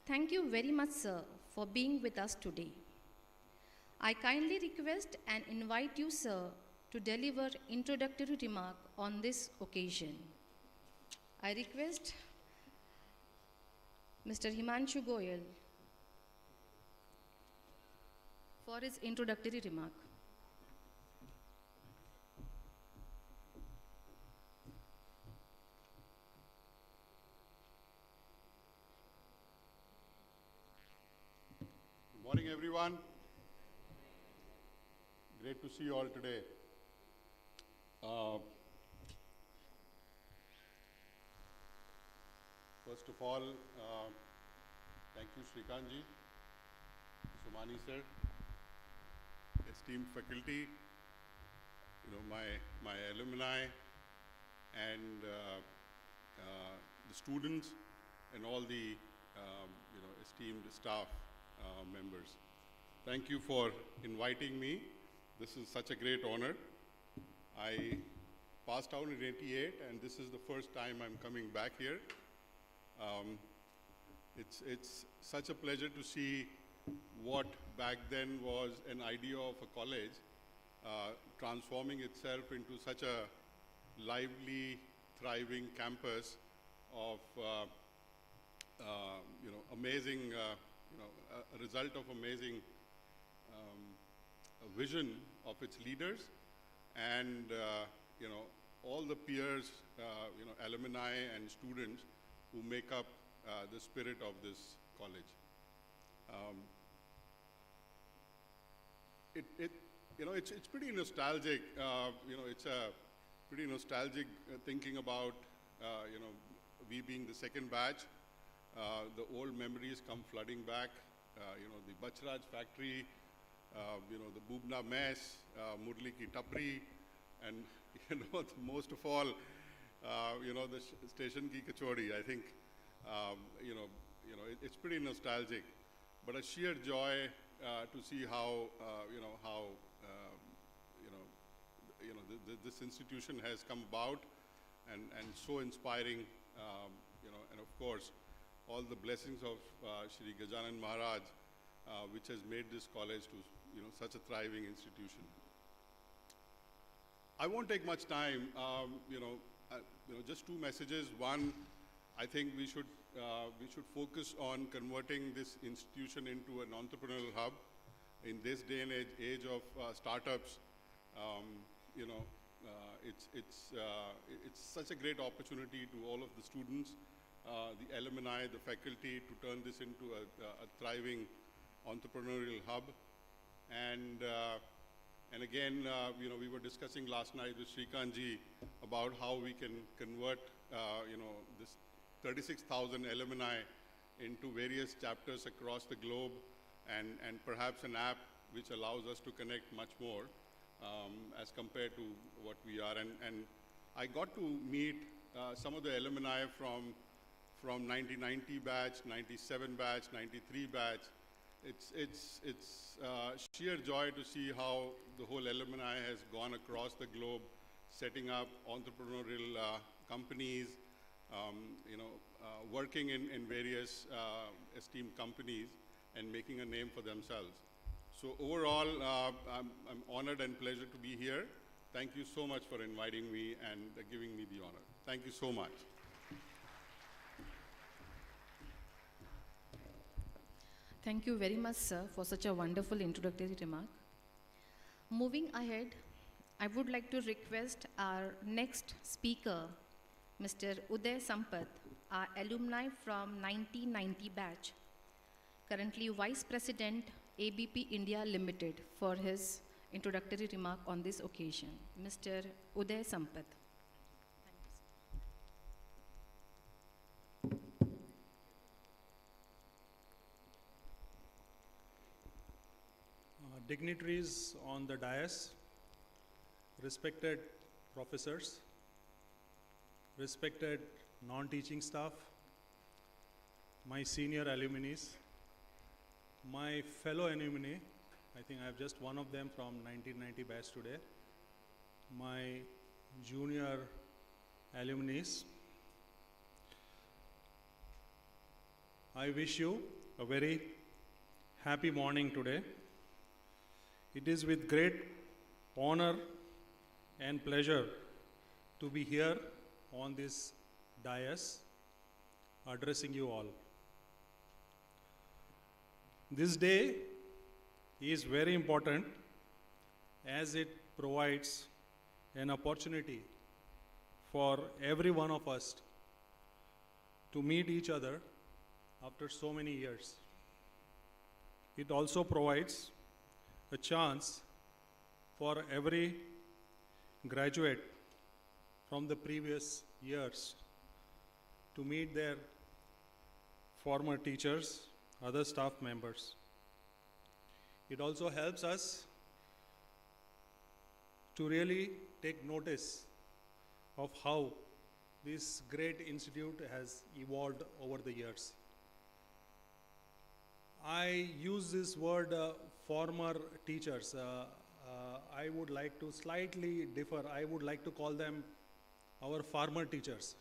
Thank you very much, sir, for being with us today. I kindly request and invite you, sir, to deliver introductory remark on this occasion. I request Mr. Himanshu Goyal for his introductory remark. Good morning, everyone. Great to see you all today. First of all, thank you, Srikanji, Sumani sir, esteemed faculty, my alumni, and the students, and all the esteemed staff members. Thank you for inviting me. This is such a great honor. I passed out in '88, and this is the first time I'm coming back here. It's such a pleasure to see what back then was an idea of a college transforming itself into such a lively, thriving campus of amazing, a result of amazing vision of its leaders, and all the peers, alumni and students who make up the spirit of this college. It's pretty nostalgic. It's a pretty nostalgic thinking about we being the second batch. The old memories come flooding back. The Bachraj factory, the Bubna mess, Murli ki tapri, and most of all, the station ki kachori. I think it's pretty nostalgic, but a sheer joy to see how this institution has come about, and so inspiring, and of course all the blessings of Shri Gajanan Maharaj, which has made this college to such a thriving institution. I won't take much time. Just two messages. One, I think we should focus on converting this institution into an entrepreneurial hub. In this day and age of startups, it's such a great opportunity to all of the students, the alumni, the faculty, to turn this into a thriving entrepreneurial hub. And again, we were discussing last night with Srikanji about how we can convert, this 36,000 alumni into various chapters across the globe, and perhaps an app which allows us to connect much more as compared to what we are. And I got to meet some of the alumni from 1990 batch, 97 batch, 93 batch. It's sheer joy to see how the whole alumni has gone across the globe, setting up entrepreneurial companies, working in various esteemed companies and making a name for themselves. So overall, I'm honored and pleasure to be here. Thank you so much for inviting me and giving me the honor. Thank you so much. Thank you very much, sir, for such a wonderful introductory remark. Moving ahead, I would like to request our next speaker, Mr. Uday Sampath, our alumni from 1990 batch, currently Vice President, ABP India Limited, for his introductory remark on this occasion. Mr. Uday Sampath. Dignitaries on the dais, respected professors, respected non-teaching staff, my senior alumni, my fellow alumni, I think I have just one of them from 1990 batch today, my junior alumni, I wish you a very happy morning today. It is with great honor and pleasure to be here on this dais addressing you all. This day is very important as it provides an opportunity for every one of us to meet each other after so many years. It also provides a chance for every graduate from the previous years to meet their former teachers, other staff members. It also helps us to really take notice of how this great institute has evolved over the years. I use this word former teachers. I would like to slightly differ. I would like to call them our farmer teachers,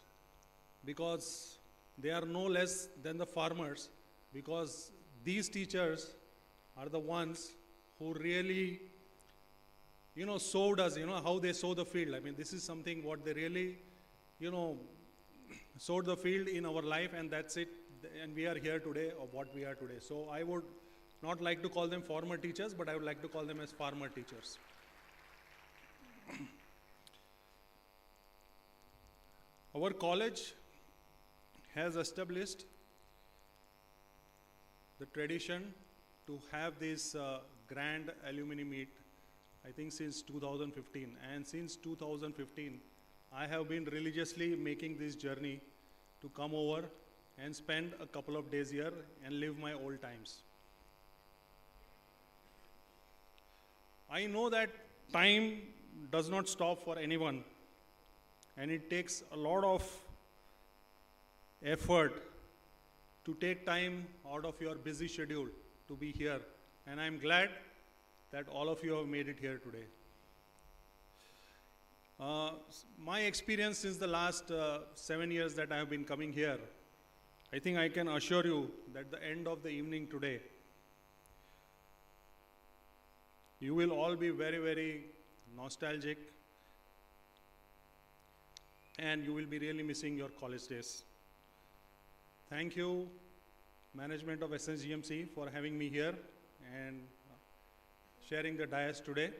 because they are no less than the farmers, because these teachers are the ones who really, sowed us, how they sow the field. I mean, this is something what they really, sowed the field in our life, and that's it. And we are here today of what we are today. So I would not like to call them former teachers, but I would like to call them as farmer teachers. Our college has established the tradition to have this grand alumni meet, I think since 2015. And since 2015, I have been religiously making this journey to come over and spend a couple of days here and live my old times. I know that time does not stop for anyone, and it takes a lot of effort to take time out of your busy schedule to be here, and I'm glad that all of you have made it here today. My experience since the last 7 years that I have been coming here, I think I can assure you that the end of the evening today, you will all be very, very nostalgic, and you will be really missing your college days. Thank you, management of SSGMCE, for having me here and sharing the dais today.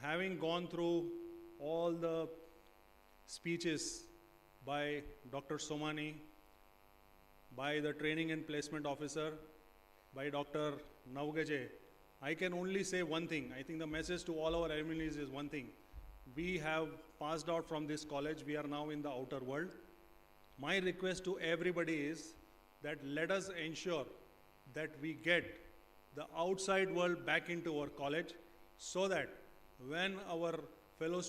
Having gone through all the speeches by Dr. Somani, by the training and placement officer, by Dr. Navgaje, I can only say one thing. I think the message to all our alumni is one thing. We have passed out from this college. We are now in the outer world. My request to everybody is that let us ensure that we get the outside world back into our college, so that when our fellow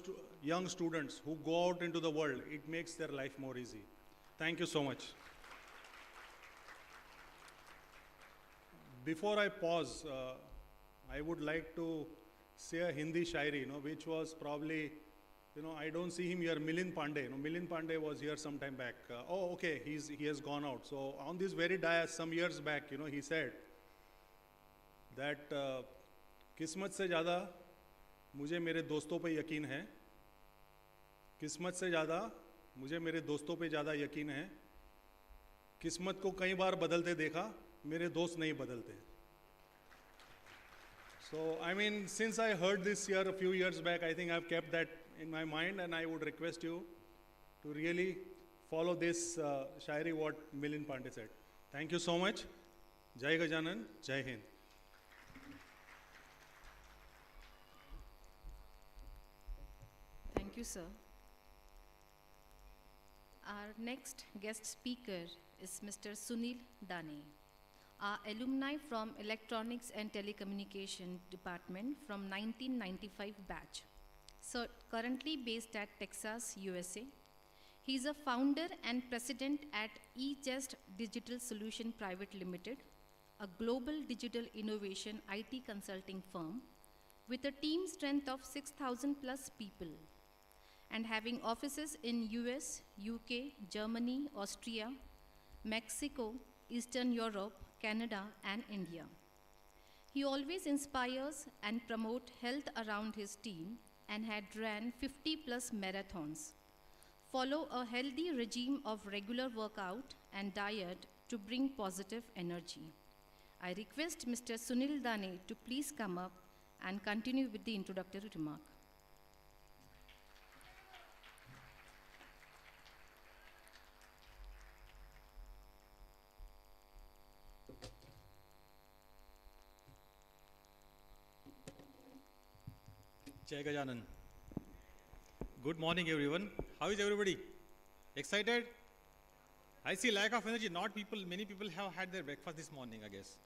young students who go out into the world, it makes their life more easy. Thank you so much. Before I pause, I would like to say a Hindi shairi, which was probably, I don't see him here, Milind Pandey. Milind Pandey was here some time back. Oh, okay, he has gone out. So on this very dais some years back, he said that किस्मत से ज़्यादा मुझे मेरे दोस्तों पे यकीन है, किस्मत से ज़्यादा मुझे मेरे दोस्तों पे ज़्यादा यकीन है, किस्मत को कई बार बदलते देखा, मेरे दोस्त नहीं बदलते. So, I mean, since I heard this here a few years back, I think I've kept that in my mind, and I would request you to really follow this shairi what Milind Pandey said. Thank you so much. Jai Gajanan, Jai Hind. Thank you, sir. Our next guest speaker is Mr. Sunil Dane, our alumni from Electronics and Telecommunication Department from 1995 batch. So currently based at Texas, USA. He is a founder and president at eJust Digital Solution Private Limited, a global digital innovation IT consulting firm with a team strength of 6,000 plus people and having offices in US, UK, Germany, Austria, Mexico, Eastern Europe, Canada, and India. He always inspires and promotes health around his team and had ran 50 plus marathons. Follow a healthy regime of regular workout and diet to bring positive energy. I request Mr. Sunil Dane to please come up and continue with the introductory remark. Jai Gajanan. Good morning, everyone. How is everybody? Excited? I see lack of energy. Many people have had their breakfast this morning, I guess.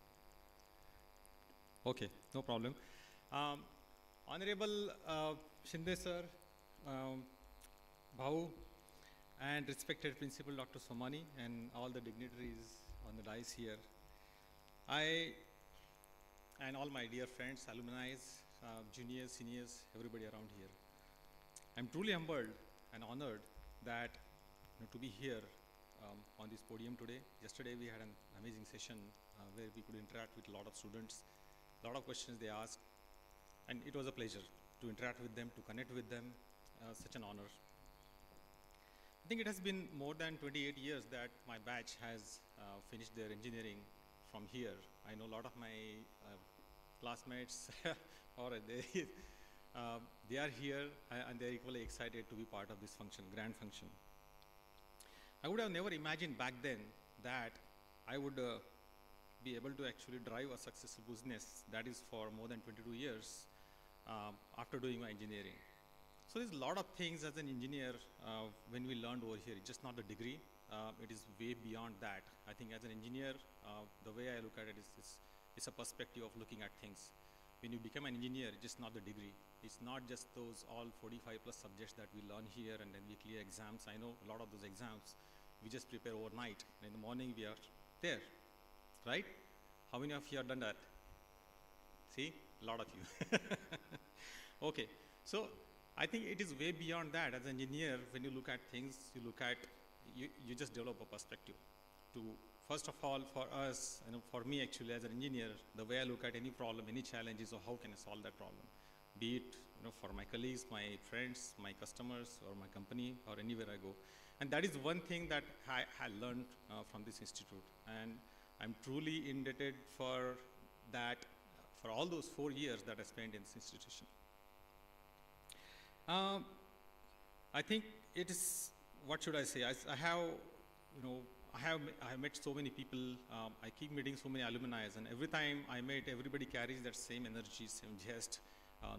Okay, no problem. Honorable Shinde sir, Bhau, and respected Principal Dr. Somani, and all the dignitaries on the dais here. And all my dear friends, alumni, juniors, seniors, everybody around here. I'm truly humbled and honored that to be here on this podium today. Yesterday we had an amazing session where we could interact with a lot of students, a lot of questions they asked, and it was a pleasure to interact with them, to connect with them, such an honor. I think it has been more than 28 years that my batch has finished their engineering from here. I know a lot of my classmates or they are here and they are equally excited to be part of this function, grand function. I would have never imagined back then that I would be able to actually drive a successful business that is for more than 22 years after doing my engineering. So there's a lot of things as an engineer when we learned over here. It's just not the degree, it is way beyond that. I think as an engineer, the way I look at it is it's a perspective of looking at things. When you become an engineer, it's just not the degree. It's not just those all 45 plus subjects that we learn here and then we clear exams. I know a lot of those exams we just prepare overnight, and in the morning we are there, right? How many of you have done that? See, a lot of you. Okay, so I think it is way beyond that. As an engineer, when you look at things, you just develop a perspective. First of all, for us, for me actually as an engineer, the way I look at any problem, any challenges, or how can I solve that problem, be it for my colleagues, my friends, my customers, or my company, or anywhere I go. And that is one thing that I learned from this institute, and I'm truly indebted for that, for all those 4 years that I spent in this institution. I think it is, what should I say? I have met so many people. I keep meeting so many alumni, and every time I meet, everybody carries that same energy, same jest.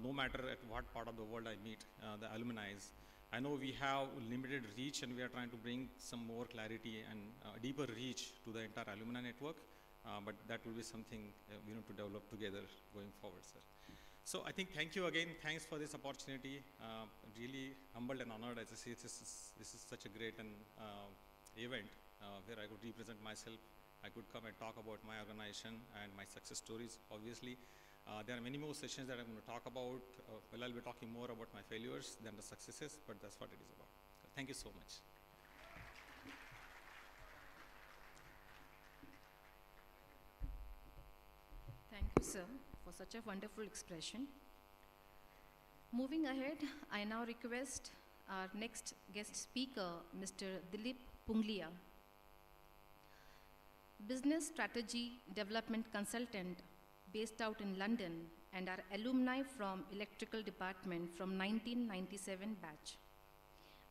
No matter at what part of the world I meet the alumni, I know we have limited reach and we are trying to bring some more clarity and deeper reach to the entire alumni network, but that will be something we need to develop together going forward, sir. So I think thank you again. Thanks for this opportunity. Really humbled and honored. As I say, this is such a great event where I could represent myself. I could come and talk about my organization and my success stories. Obviously, there are many more sessions that I'm going to talk about. Well, I'll be talking more about my failures than the successes, but that's what it is about. So thank you so much. Thank you, sir, for such a wonderful expression. Moving ahead, I now request our next guest speaker, Mr. Dilip Punglia, business strategy development consultant based out in London and our alumni from electrical department from 1997 batch.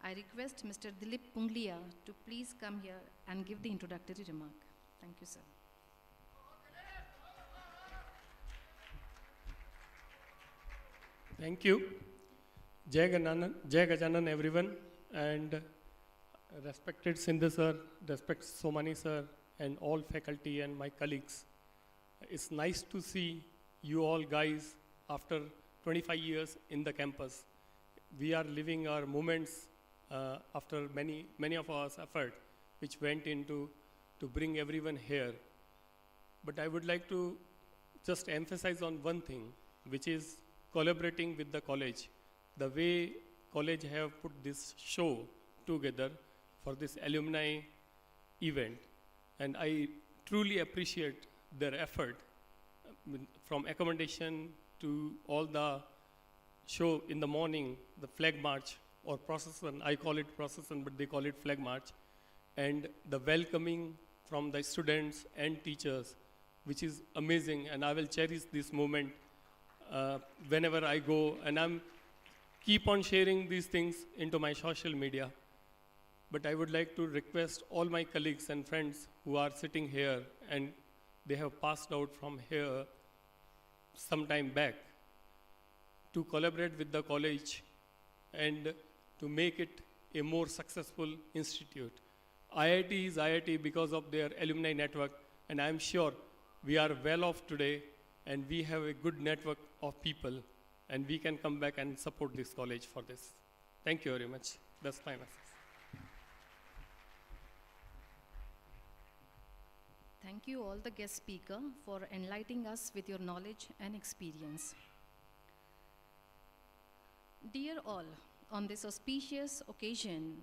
I request Mr. Dilip Punglia to please come here and give the introductory remark. Thank you, sir. Thank you. Jai Gajanan everyone, and respected Sindhu sir, respect Somani sir, and all faculty and my colleagues. It's nice to see you all guys after 25 years in the campus. We are living our moments after many of our effort which went into to bring everyone here. But I would like to just emphasize on one thing, which is collaborating with the college. The way college have put this show together for this alumni event, and I truly appreciate their effort from accommodation to all the show in the morning, the flag march or procession. I call it procession, but they call it flag march, and the welcoming from the students and teachers, which is amazing, and I will cherish this moment whenever I go, and I'm keep on sharing these things into my social media. But I would like to request all my colleagues and friends who are sitting here and they have passed out from here some time back to collaborate with the college and to make it a more successful institute. IIT is IIT because of their alumni network, and I'm sure we are well off today and we have a good network of people, and we can come back and support this college for this. Thank you very much. That's my message. Thank you all the guest speaker for enlightening us with your knowledge and experience. Dear all, on this auspicious occasion,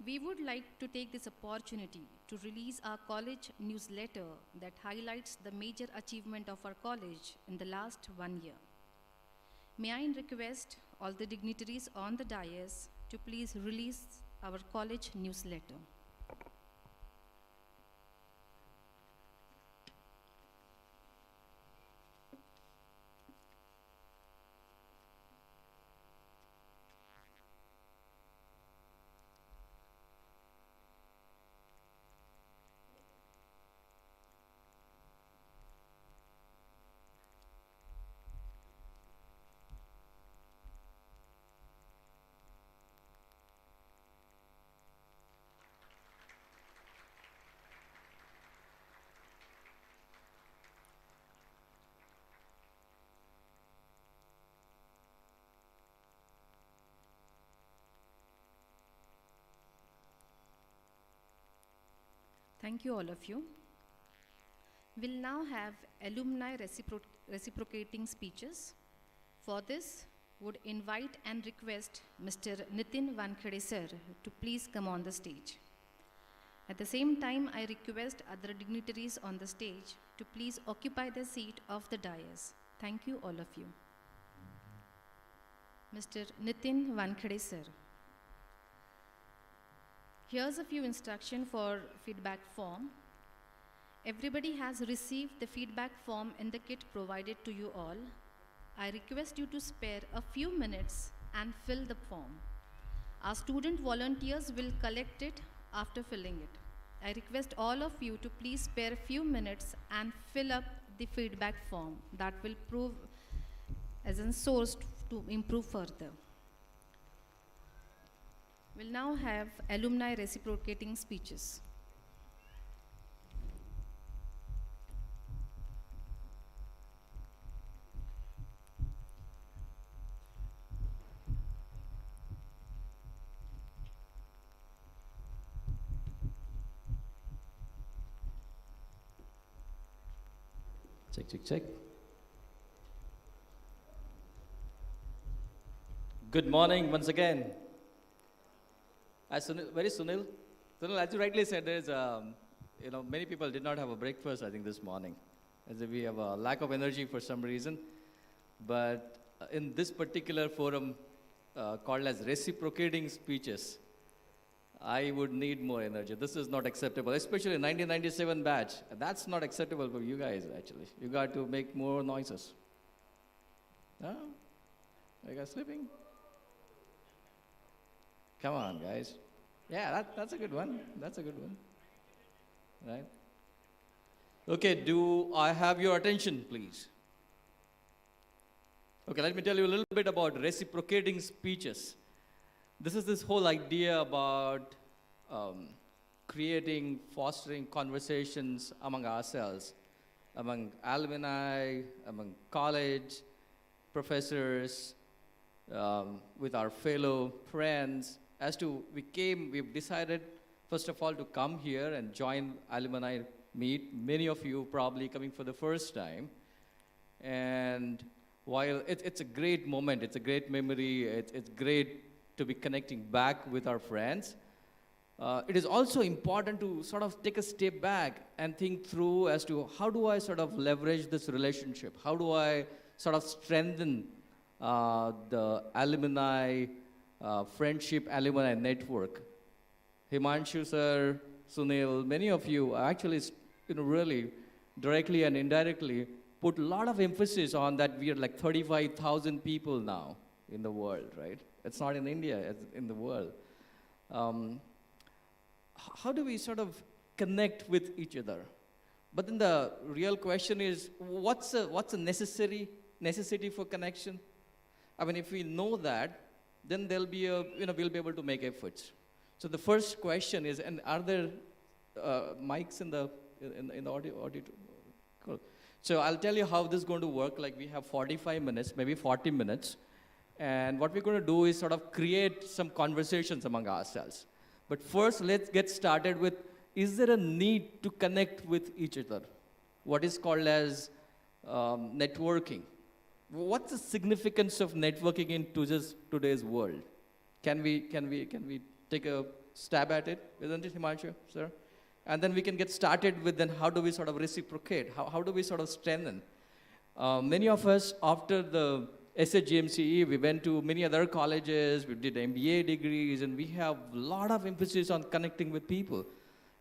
we would like to take this opportunity to release our college newsletter that highlights the major achievement of our college in the last 1 year. May I request all the dignitaries on the dais to please release our college newsletter. Thank you, all of you. We'll now have alumni reciprocating speeches. For this, would invite and request Mr. Nitin Wankhede sir to please come on the stage. At the same time, I request other dignitaries on the stage to please occupy the seat of the dais. Thank you, all of you. Mr. Nitin Wankhede sir. Here's a few instructions for feedback form. Everybody has received the feedback form in the kit provided to you all. I request you to spare a few minutes and fill the form. Our student volunteers will collect it after filling it. I request all of you to please spare a few minutes and fill up the feedback form. That will prove as a source to improve further. We'll now have alumni reciprocating speeches. Check, check, check. Good morning once again. As Sunil, Sunil, as you rightly said, there's, many people did not have a breakfast, I think, this morning. As if we have a lack of energy for some reason. But in this particular forum, called as reciprocating speeches, I would need more energy. This is not acceptable, especially 1997 batch. That's not acceptable for you guys, actually. You got to make more noises. Huh? Are you guys sleeping? Come on, guys. Yeah, that's a good one. That's a good one. Right? Okay, do I have your attention, please? Okay, let me tell you a little bit about reciprocating speeches. This is this whole idea about creating, fostering conversations among ourselves, among alumni, among college professors, with our fellow friends. We've decided, first of all, to come here and join alumni meet. Many of you probably coming for the first time. And while it's a great moment, it's a great memory, it's great to be connecting back with our friends, it is also important to sort of take a step back and think through as to how do I sort of leverage this relationship? How do I sort of strengthen the alumni friendship, alumni network? Himanshu sir, Sunil, many of you actually, really directly and indirectly put a lot of emphasis on that. We are like 35,000 people now in the world, right? It's not in India, it's in the world. How do we sort of connect with each other? But then the real question is, what's a necessity for connection? I mean, if we know that, then there'll be we'll be able to make efforts. So the first question is, and are there mics in the audio? Cool. So I'll tell you how this is going to work. Like, we have 45 minutes, maybe 40 minutes. And what we're going to do is sort of create some conversations among ourselves. But first, let's get started with, is there a need to connect with each other? What is called as networking. What's the significance of networking in today's world? Can we take a stab at it? Isn't it, Himanshu, sir? And then we can get started with then how do we sort of reciprocate? How do we sort of strengthen? Many of us, after the SSGMCE, we went to many other colleges, we did MBA degrees, and we have a lot of emphasis on connecting with people.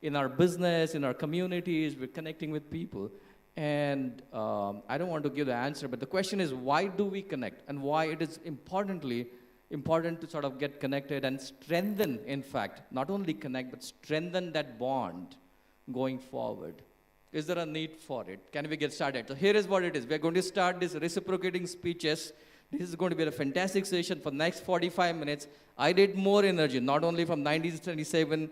In our business, in our communities, we're connecting with people. And I don't want to give the answer, but the question is, why do we connect? And why it is important to sort of get connected and strengthen, in fact, not only connect, but strengthen that bond going forward. Is there a need for it? Can we get started? So here is what it is. We're going to start this reciprocating speeches. This is going to be a fantastic session for next 45 minutes. I need more energy, not only from 1927.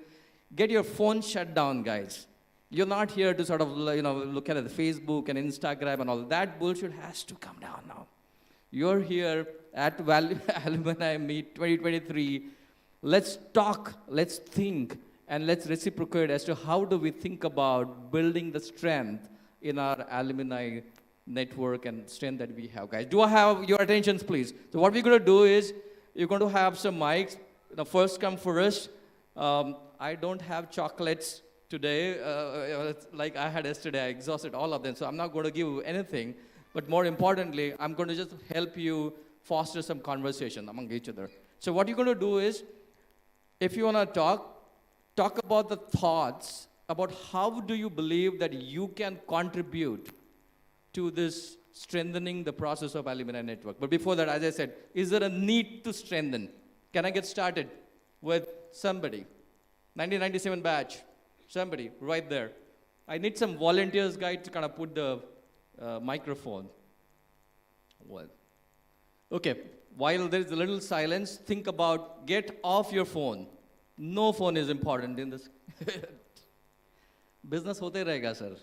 Get your phone shut down, guys. You're not here to sort of, look at the Facebook and Instagram and all that bullshit has to come down now. You're here at Alumni Meet 2023. Let's talk, let's think, and let's reciprocate as to how do we think about building the strength in our alumni network and strength that we have, guys. Do I have your attentions, please? So what we're going to do is, you're going to have some mics. First come first. I don't have chocolates today, like I had yesterday. I exhausted all of them, so I'm not going to give you anything. But more importantly, I'm going to just help you foster some conversation among each other. So what you're going to do is, if you want to talk about the thoughts about how do you believe that you can contribute to this strengthening the process of alumni network. But before that, as I said, is there a need to strengthen? Can I get started with somebody? 1997 batch. Somebody right there. I need some volunteers, guys, to kind of put the microphone. Well, okay. While there is a little silence, think about, get off your phone. No phone is important in this. Business होते रहेगा sir.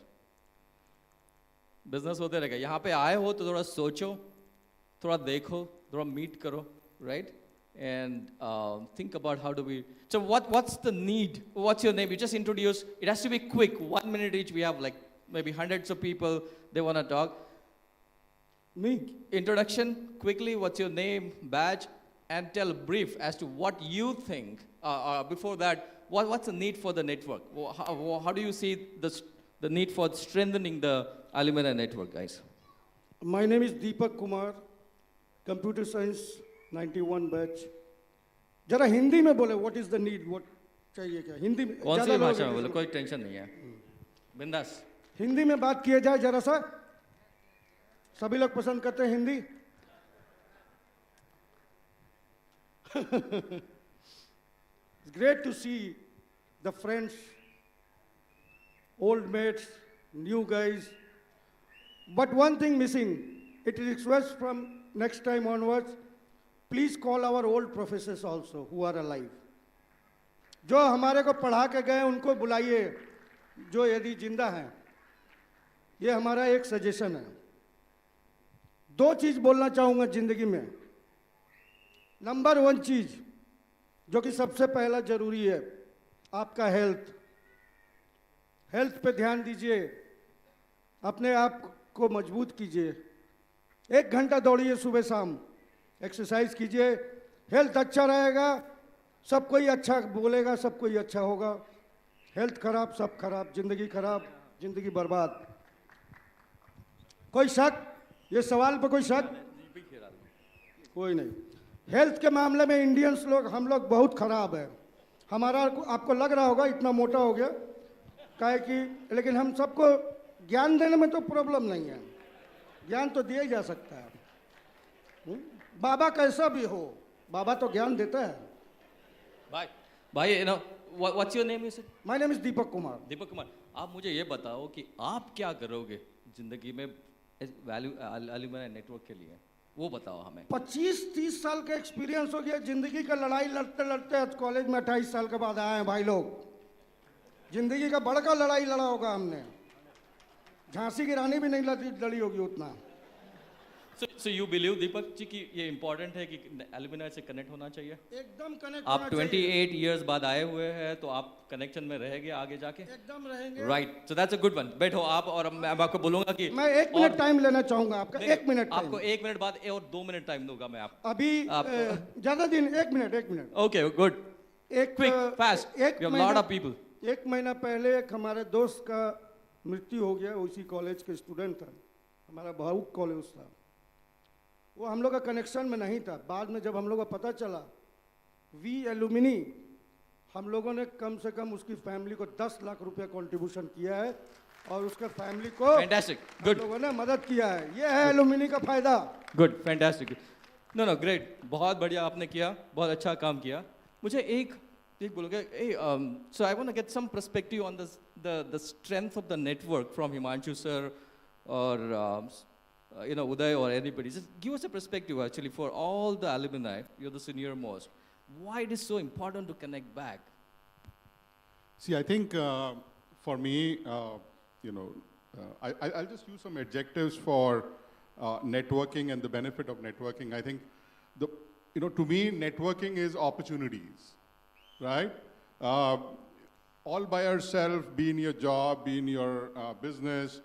Business होते रहेगा. यहाँ पे आए हो तो थोड़ा सोचो, थोड़ा देखो, थोड़ा meet करो, right? And think about how do we. So what's the need? What's your name? You just introduce. It has to be quick. 1 minute each. We have like maybe hundreds of people. They want to talk. Me. Introduction quickly. What's your name, badge, and tell a brief as to what you think. Before that, what's the need for the network? How do you see the need for strengthening the alumni network, guys? My name is Deepak Kumar, Computer Science 91 batch. जरा हिंदी में बोले what is the need, what चाहिए क्या हिंदी में कौन सी भाषा में बोले कोई टेंशन नहीं है बिंदास हिंदी में बात किए जाए जरा सा सभी लोग पसंद करते हैं Hindi It's great to see the friends, old mates, new guys, but one thing missing. It requests from next time onwards, please call our old professors also who are alive. जो हमारे को पढ़ा के गए उनको बुलाइए जो यदि जिंदा हैं ये हमारा एक सजेशन है दो चीज बोलना चाहूंगा जिंदगी में नंबर 1 चीज जो कि सबसे पहला जरूरी है आपका हेल्थ पे ध्यान दीजिए अपने आप को मजबूत कीजिए 1 घंटा दौड़िए सुबह शाम एक्सरसाइज कीजिए हेल्थ अच्छा रहेगा सब कोई अच्छा बोलेगा सब कोई अच्छा होगा हेल्थ खराब सब खराब जिंदगी बर्बाद कोई शक ये सवाल पे कोई शक कोई नहीं हेल्थ के मामले में इंडियंस लोग हम लोग बहुत खराब है हमारा आपको लग रहा होगा इतना मोटा हो गया काहे कि लेकिन हम सबको ज्ञान देने में तो प्रॉब्लम नहीं है ज्ञान तो दिया जा सकता है बाबा कैसा भी हो बाबा तो ज्ञान देता है भाई you know what's your name you said my name is Deepak Kumar आप मुझे ये बताओ कि आप क्या करोगे जिंदगी में वैल्यू अलुमनी नेटवर्क के लिए वो बताओ हमें 25-30 साल का एक्सपीरियंस हो गया जिंदगी का लड़ाई लड़ते लड़ते आज कॉलेज में 28 साल के बाद आए हैं भाई लोग जिंदगी का बड़का लड़ाई लड़ा होगा हमने झांसी की रानी भी नहीं लड़ी होगी उतना So you believe Deepak ji कि ये इम्पोर्टेंट है कि अलुमनी से कनेक्ट होना चाहिए एकदम कनेक्ट आप 28 इयर्स बाद आए हुए हैं तो आप कनेक्शन में रहेंगे आगे जाके एकदम रहेंगे right so that's a good one बैठो आप और मैं आपको बोलूंगा कि मैं 1 मिनट टाइम लेना चाहूंगा आपका 1 मिनट आपको 1 मिनट बाद और 2 मिनट टाइम दूंगा मैं आप अभी ज्यादा दिन 1 minute okay good quick fast we have lot of people 1 महीना पहले एक हमारे दोस्त का मृत्यु हो गया उसी कॉलेज के स्टूडेंट था हमारा भावुक कॉलेज था वो हम लोग का कनेक्शन में नहीं था बाद में जब हम लोग को पता चला वी एलुमिनी हम लोगों ने कम से कम उसकी फैमिली को 10 लाख रुपया कंट्रीब्यूशन किया है और उसके फैमिली को हम लोगों ने मदद किया है ये है एलुमिनी का फायदा गुड फैंटास्टिक नो ग्रेट बहुत बढ़िया आपने किया बहुत अच्छा काम किया मुझे एक बोलोगे so I want to get some perspective on the strength of the network from Himanshu sir और Uday or anybody, just give us a perspective actually for all the alumni, you're the senior most. Why it is so important to connect back? See, I think for me, I'll just use some adjectives for networking and the benefit of networking. I think, to me, networking is opportunities, right? All by yourself, be in your job, be in your business,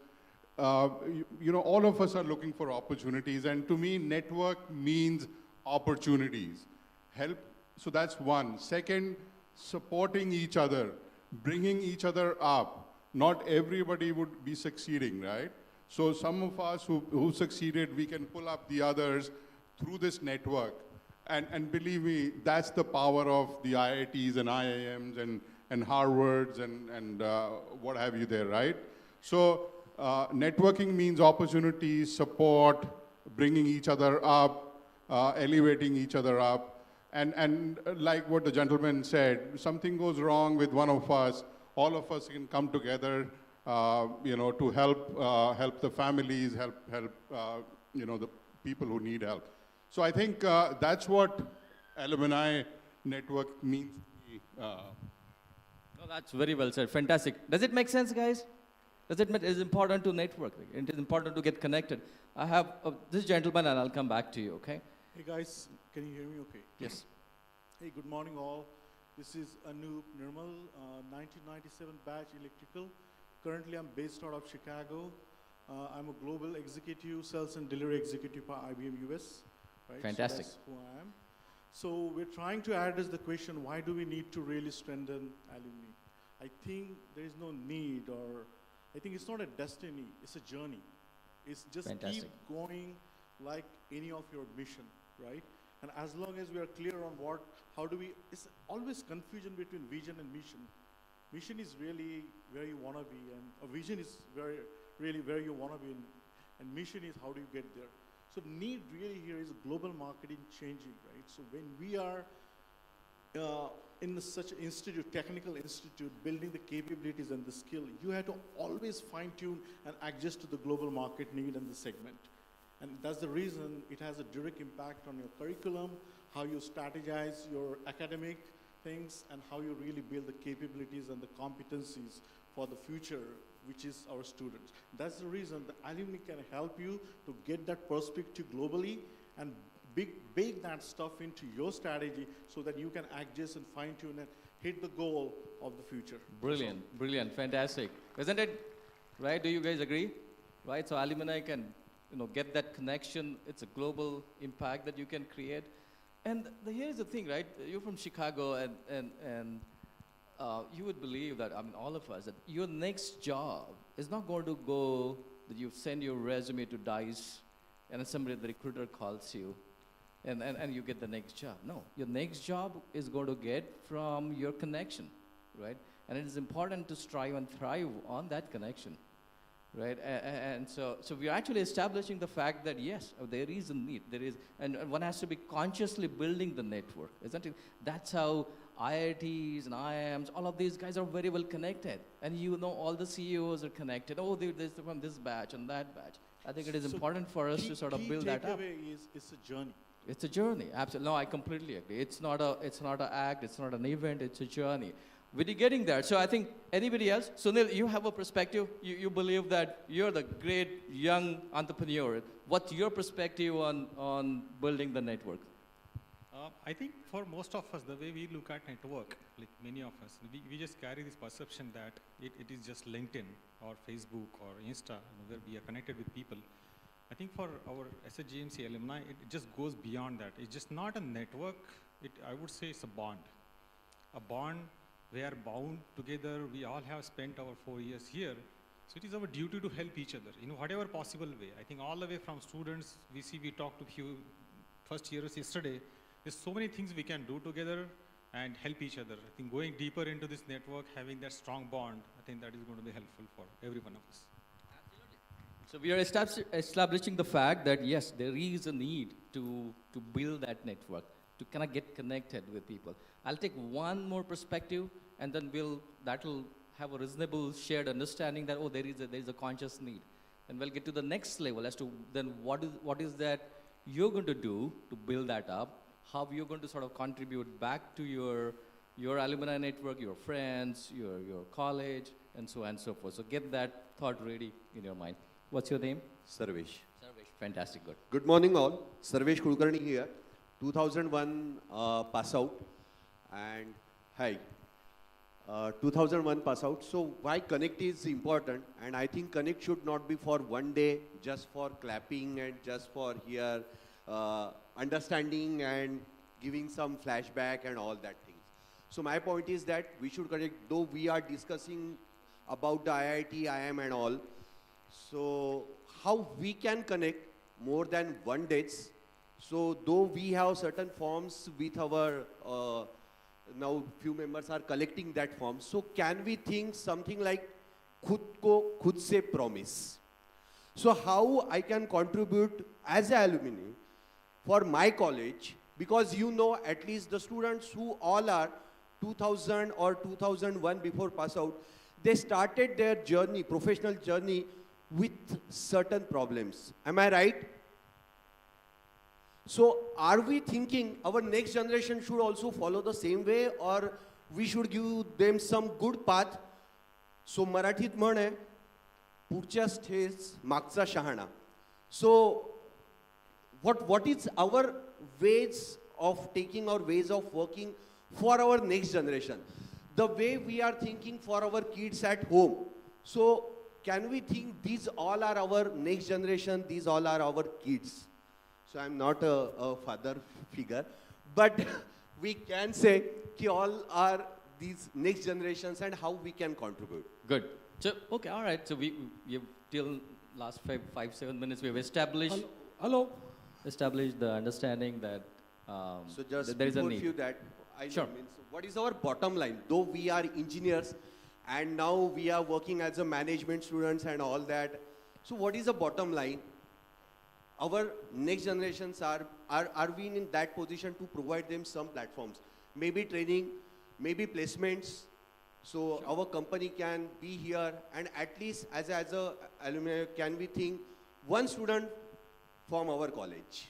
all of us are looking for opportunities, and to me, network means opportunities. Help, so that's one. Second, supporting each other, bringing each other up. Not everybody would be succeeding, right? So some of us who succeeded, we can pull up the others through this network. And believe me, that's the power of the IITs and IIMs and Harvards and what have you there, right? So networking means opportunities, support, bringing each other up, elevating each other up. And like what the gentleman said, something goes wrong with one of us, all of us can come together, to help the families, help the people who need help. So I think that's what alumni network means to me. No, that's very well said. Fantastic. Does it make sense, guys? It's important to network. It is important to get connected. I have this gentleman, and I'll come back to you, okay? Hey guys, can you hear me okay? Yes. Hey, good morning all. This is Anup Nirmal, 1997 batch electrical. Currently I'm based out of Chicago. I'm a global executive, sales and delivery executive for IBM US. Right? Fantastic. So that's who I am. So we're trying to address the question, why do we need to really strengthen alumni? I think there is no need, or I think it's not a destiny, it's a journey. It's just Fantastic. keep going like any of your mission, right? And as long as we are clear on how do we, it's always confusion between vision and mission. Mission is really where you want to be, and a vision is really where you want to be, and mission is how do you get there. So need really here is global marketing changing, right? So when we are in such an institute, technical institute, building the capabilities and the skill, you have to always fine tune and adjust to the global market need and the segment. And that's the reason it has a direct impact on your curriculum, how you strategize your academic things, and how you really build the capabilities and the competencies for the future, which is our students. That's the reason the alumni can help you to get that perspective globally and bake that stuff into your strategy so that you can adjust and fine tune and hit the goal of the future. Brilliant, brilliant, fantastic. Isn't it? Right, do you guys agree? Right, so alumni can get that connection. It's a global impact that you can create. And here's the thing, right? You're from Chicago, and you would believe that, I mean, all of us, that your next job is not going to go that you send your resume to DICE, and then the recruiter calls you, and you get the next job. No, your next job is going to get from your connection, right? And it is important to strive and thrive on that connection. Right, and so we're actually establishing the fact that yes, there is a need. There is, and one has to be consciously building the network, isn't it? That's how IITs and IIMs, all of these guys are very well connected, and all the CEOs are connected. Oh, they're from this batch and that batch. I think it is important for us to sort of build that up. It's a journey. It's a journey. Absolutely. No, I completely agree. It's not an act. It's not an event. It's a journey. We're getting there. So I think anybody else? Sunil, you have a perspective. You believe that you're the great young entrepreneur. What's your perspective on building the network? I think for most of us, the way we look at network, like many of us, we just carry this perception that it is just LinkedIn or Facebook or Insta, where we are connected with people. I think for our SSGMCE alumni, it just goes beyond that. It's just not a network. I would say it's a bond. A bond. We are bound together. We all have spent our 4 years here. So it is our duty to help each other in whatever possible way. I think all the way from students, we talked to few first years yesterday. There's so many things we can do together and help each other. I think going deeper into this network, having that strong bond, I think that is going to be helpful for every one of us. So we are establishing the fact that yes, there is a need to build that network, to kind of get connected with people. I'll take one more perspective, and then that'll have a reasonable shared understanding that there is a conscious need, and we'll get to the next level as to then what is that you're going to do to build that up, how you're going to sort of contribute back to your alumni network, your friends, your college, and so on and so forth. So get that thought ready in your mind. What's your name? Sarvesh. Sarvesh. Fantastic. Good. Good morning all. Sarvesh Kulkarni here. 2001 pass out, and hi. 2001 pass out. So why Connect is important, and I think Connect should not be for one day, just for clapping and just for here understanding and giving some flashback and all that things. So my point is that we should connect, though we are discussing about the IIT, IIM and all. So how we can connect more than one dates. So though we have certain forms with our, now few members are collecting that form. So can we think something like khud ko khud se promise? So how I can contribute as an alumni for my college, because at least the students who all are 2000 or 2001 before pass out, they started their journey, professional journey with certain problems. Am I right? So are we thinking our next generation should also follow the same way, or we should give them some good path. So मराठीत म्हण आहे, पुढच्याच ठेस मागचा शहाणा. So what is our ways of taking or ways of working for our next generation? The way we are thinking for our kids at home. So can we think these all are our next generation, these all are our kids? So I'm not a father figure, but we can say that all are these next generations and how we can contribute. Good. So, okay, all right. So we've till last 7 minutes, we've established. Hello. Established the understanding that So just that there is a before need. few that, I Sure. know, means what is our bottom line? Though we are engineers and now we are working as a management students and all that. So what is the bottom line? Our next generations are we in that position to provide them some platforms? Maybe training, maybe placements. So our company can be here, and at least as a alumni, can we think one student from our college,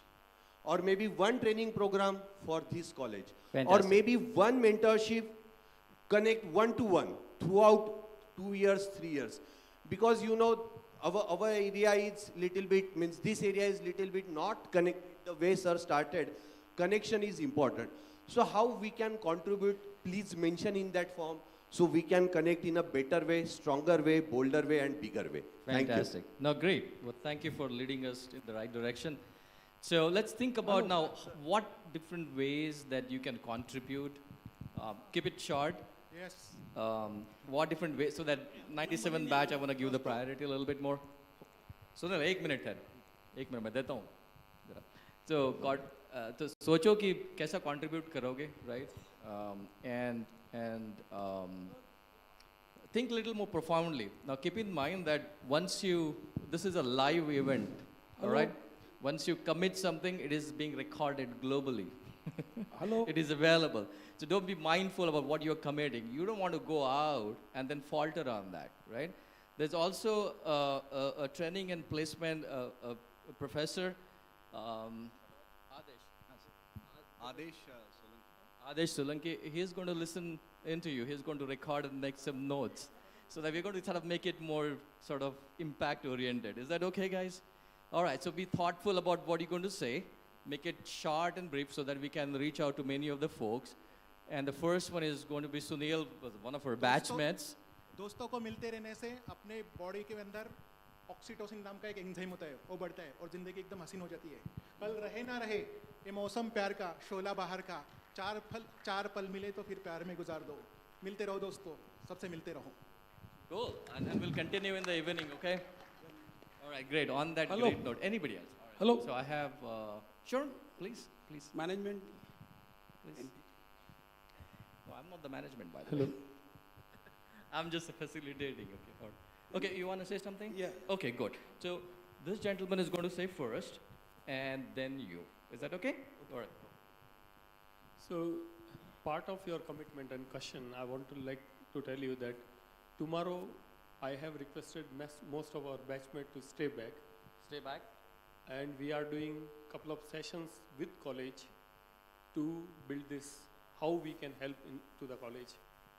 or maybe one training program for this college, Fantastic. or maybe one mentorship, connect one-to-one throughout 2 years, 3 years, because you know our area is little bit, means this area is little bit not connected the way sir started. Connection is important. So how we can contribute, please mention in that form, so we can connect in a better way, stronger way, bolder way, and bigger way. Thank you. Fantastic. No, great. Well, thank you for leading us in the right direction. So let's think about now what different ways that you can contribute. Keep it short. Yes. What different ways, so that 97 batch, I want to give the priority a little bit more. So now, 1 minute है, 1 minute मैं देता हूँ. So तो सोचो कि कैसा contribute करोगे, right? And think a little more profoundly. Now keep in mind that once this is a live event, all right? Once you commit something, it is being recorded globally. Hello. It is available. So don't be mindful about what you're committing. You don't want to go out and then falter on that, right? There's also a training and placement professor, Adesh Solanki. He's going to listen into you. He's going to record and make some notes, so that we're going to sort of make it more sort of impact oriented. Is that okay, guys? All right, so be thoughtful about what you're going to say. Make it short and brief so that we can reach out to many of the folks. And the first one is going to be Sunil, one of our batchmates. दोस्तों को मिलते रहने से अपने body के अंदर oxytocin नाम का एक एंजाइम होता है, वो बढ़ता है और जिंदगी एकदम हसीन हो जाती है. कल रहे ना रहे, ये मौसम प्यार का, शोला बाहर का, चार पल मिले तो फिर प्यार में गुजार दो. मिलते रहो दोस्तों, सबसे मिलते रहो. Cool, and then we'll continue in the evening, okay? All right, great. On that great note, anybody else? All right. Hello. So I have, sure, please. Management. Please. No, I'm not the management, by the way. I'm just facilitating, okay? All right. Okay, you want to say something? Yeah. Okay, good. So this gentleman is going to say first, and then you. Is that okay? All right. So, part of your commitment and caution, I want to tell you that tomorrow I have requested most of our batchmates to stay back. Stay back. And we are doing a couple of sessions with college to build this, how we can help to the college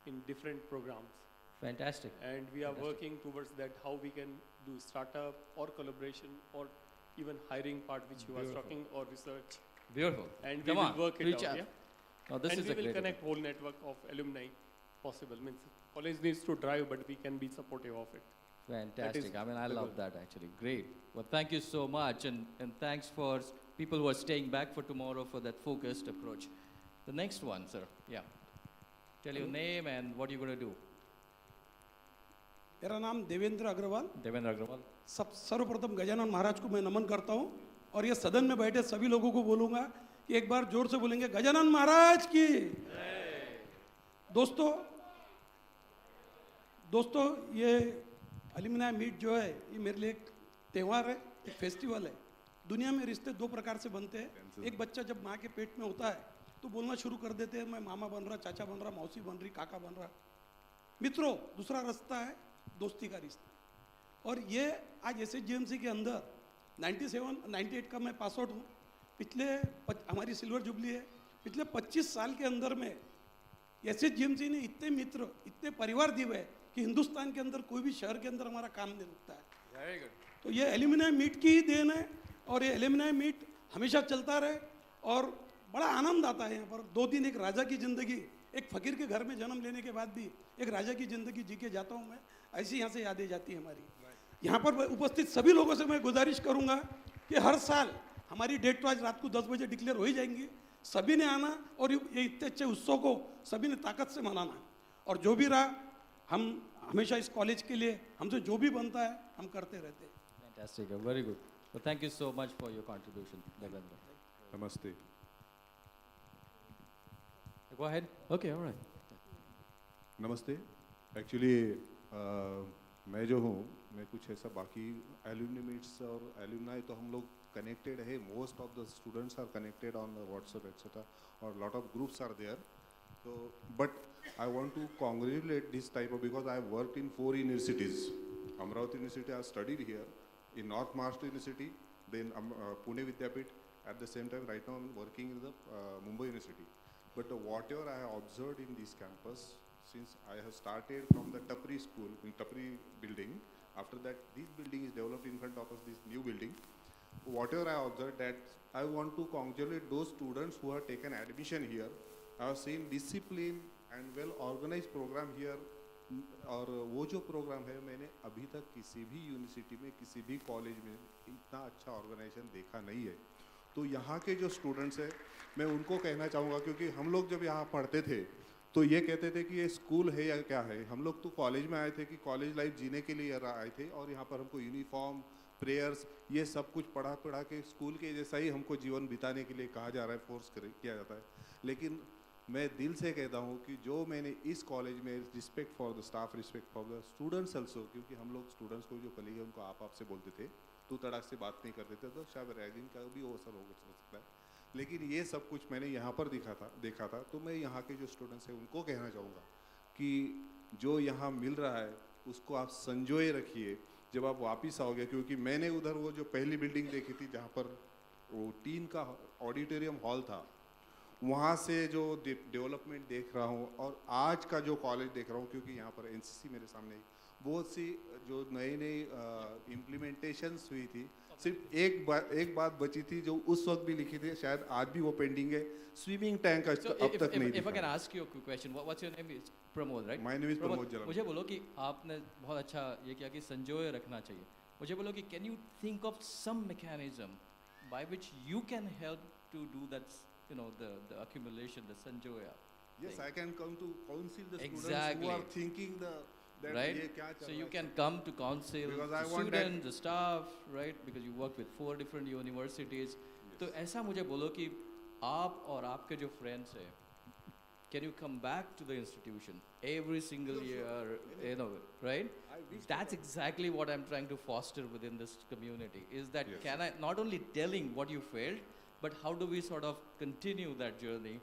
in different programs. Fantastic. And we are working towards that, how we can do startup or collaboration or even hiring part which you were talking, or research. Beautiful. And Come we on, will work it reach out. out. Yeah? Now, this and is we a will great connect whole network of alumni possible. Means college needs to drive, but we can be supportive of it. Fantastic. I mean, I love that actually. Great. Well, thank you so much. And thanks for people who are staying back for tomorrow for that focused approach. The next one, sir. Yeah. Tell your name and what you're going to do. मेरा नाम देवेंद्र अग्रवाल. देवेंद्र अग्रवाल. सर्वप्रथम गजानन महाराज को मैं नमन करता हूँ और ये सदन में बैठे सभी लोगों को बोलूँगा कि एक बार जोर से बोलेंगे गजानन महाराज की. दोस्तों ये अलुमनाई मीट जो है ये मेरे लिए एक त्यौहार है, एक फेस्टिवल है. दुनिया में रिश्ते दो प्रकार से बनते हैं. एक बच्चा जब माँ के पेट में होता है तो बोलना शुरू कर देते हैं, मैं मामा बन रहा, चाचा बन रहा, मौसी बन रही, काका बन रहा. मित्रों, दूसरा रास्ता है दोस्ती का रिश्ता. और ये आज SSGMC के अंदर 98 का मैं पास आउट हूँ. हमारी सिल्वर जुबली है. पिछले 25 साल के अंदर में SSGMC ने इतने मित्र, इतने परिवार दिए है कि हिंदुस्तान के अंदर कोई भी शहर के अंदर हमारा काम नहीं रुकता है. Very good. तो ये एल्यूमिनाई मीट की ही देन है और ये एल्यूमिनाई मीट हमेशा चलता रहे और बड़ा आनंद आता है यहाँ पर. 2 दिन एक राजा की ज़िंदगी, एक फ़कीर के घर में जन्म लेने के बाद भी एक राजा की ज़िंदगी जी के जाता हूँ मैं. ऐसी यहाँ से यादें जाती है हमारी. यहाँ पर उपस्थित सभी लोगों से मैं गुजारिश करूँगा कि हर साल हमारी डेट तो आज रात को 10 बजे डिक्लेयर हो ही जाएंगी. सभी ने आना और ये इतने अच्छे उत्सव को सभी ने ताकत से मनाना. और जो भी रहा, हम हमेशा इस कॉलेज के लिए हमसे जो भी बनता है हम करते रहते हैं. Fantastic, very good. So thank you so much for your contribution, Devendra. Namaste. Go ahead. Okay, all right. नमस्ते. एक्चुअली मैं जो हूँ, मैं कुछ ऐसा बाकी एल्यूमनी मीट्स और एल्यूमनाई तो हम लोग कनेक्टेड है. Most of the students are connected on WhatsApp etcetera और lot of groups are there. So, but I want to congratulate this type of, because I have worked in 4 universities. Amravati University, I have studied here, in North Maharashtra University, then Pune Vidyapit. At the same time, right now I'm working in the Mumbai University. But whatever I have observed in this campus, since I have started from the Tapri school, in Tapri building, after that this building is developed in front of us, this new building. Whatever I observed, that I want to congratulate those students who have taken admission here. I have seen discipline and well organized program here. और वो जो programme है, मैंने अभी तक किसी भी university में, किसी भी कॉलेज में इतना अच्छा ऑर्गेनाइजेशन देखा नहीं है. तो यहाँ के जो स्टूडेंट्स हैं, मैं उनको कहना चाहूँगा, क्योंकि हम लोग जब यहाँ पढ़ते थे तो ये कहते थे कि ये स्कूल है या क्या है. हम लोग तो कॉलेज में आए थे कि कॉलेज लाइफ जीने के लिए आए थे, और यहाँ पर हमको यूनिफॉर्म, प्रेयर्स, ये सब कुछ पढ़ा के स्कूल के जैसा ही हमको जीवन बिताने के लिए कहा जा रहा है, फोर्स किया जाता है. लेकिन मैं दिल से कहता हूँ कि जो मैंने इस कॉलेज में respect for the staff, respect for the students also, क्योंकि हम लोग स्टूडेंट्स को जो कलीग है उनको आप से बोलते थे, तू तड़ाक से बात नहीं करते थे, तो शायद रैगिंग का भी वो असर हो सकता है. लेकिन ये सब कुछ मैंने यहाँ पर देखा था. तो मैं यहाँ के जो स्टूडेंट्स हैं उनको कहना चाहूँगा कि जो यहाँ मिल रहा है उसको आप संजोए रखिए जब आप वापस आओगे. क्योंकि मैंने उधर वो जो पहली बिल्डिंग देखी थी जहाँ पर वो टीन का ऑडिटोरियम हॉल था, वहाँ से जो डेवलपमेंट देख रहा हूँ और आज का जो कॉलेज देख रहा हूँ, क्योंकि यहाँ पर एनसीसी मेरे सामने बहुत सी जो नई इम्प्लीमेंटेशंस हुई थी. सिर्फ एक बात बची थी जो उस वक्त भी लिखी थी, शायद आज भी वो पेंडिंग है. स्विमिंग टैंक अब तक नहीं. If I can ask you a question, what's your name? Is Pramod, right? My name is Pramod Jalan. मुझे बोलो कि आपने बहुत अच्छा ये किया कि संजोए रखना चाहिए. मुझे बोलो कि can you think of some mechanism by which you can help to do that, you know, the accumulation, the sanjoya? Yes, thing. I can come to counsel the students Exactly. who are thinking that right? ये क्या चल So रहा you है. can come to counsel Because the I want students, the staff, right? Because you work with 4 different universities. तो ऐसा मुझे बोलो कि आप और आपके जो friends हैं, can you come back to the institution every single year, you know, right? That's exactly what I'm trying to foster within this community, is that can I, not only telling what you failed, but how do we sort of continue that journey,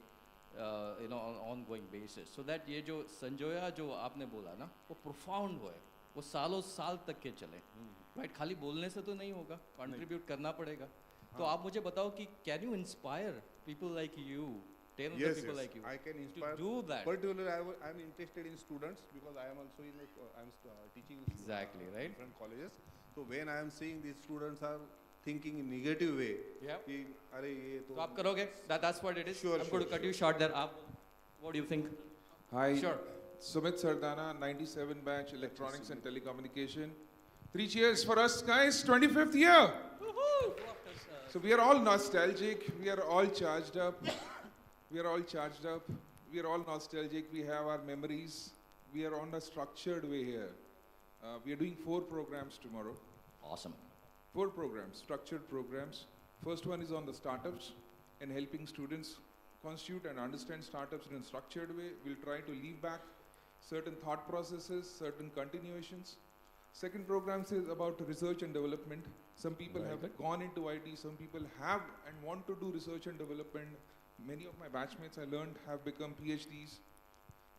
you know, on ongoing basis, so that ये जो संजोया जो आपने बोला ना, वो profound हो, वो सालों साल तक के चले, right? खाली बोलने से तो नहीं होगा, contribute करना पड़ेगा. तो आप मुझे बताओ कि can you inspire people like you, 10 other people like you, I can inspire to do that? Particularly, I am interested in students because I am also in teaching in Exactly, right? different colleges. So when I am seeing these students are thinking in negative way, Yep. कि अरे ये तो तो आप करोगे? That's what it is. Sure, I'm going to cut you short there. आप, what do you think? Hi. Sure. Sumit Sardana, 97 batch, Electronics and Telecommunication. 3 cheers for us, guys. 25th year. So we are all nostalgic. We are all charged up. We are all charged up. We are all nostalgic. We have our memories. We are on a structured way here. We are doing 4 programs tomorrow. Awesome. 4 programs, structured programs. First one is on the startups and helping students constitute and understand startups in a structured way. We'll try to leave back certain thought processes, certain continuations. Second program is about research and development. Some people have gone into IT, some people have and want to do research and development. Many of my batchmates I learned have become PhDs.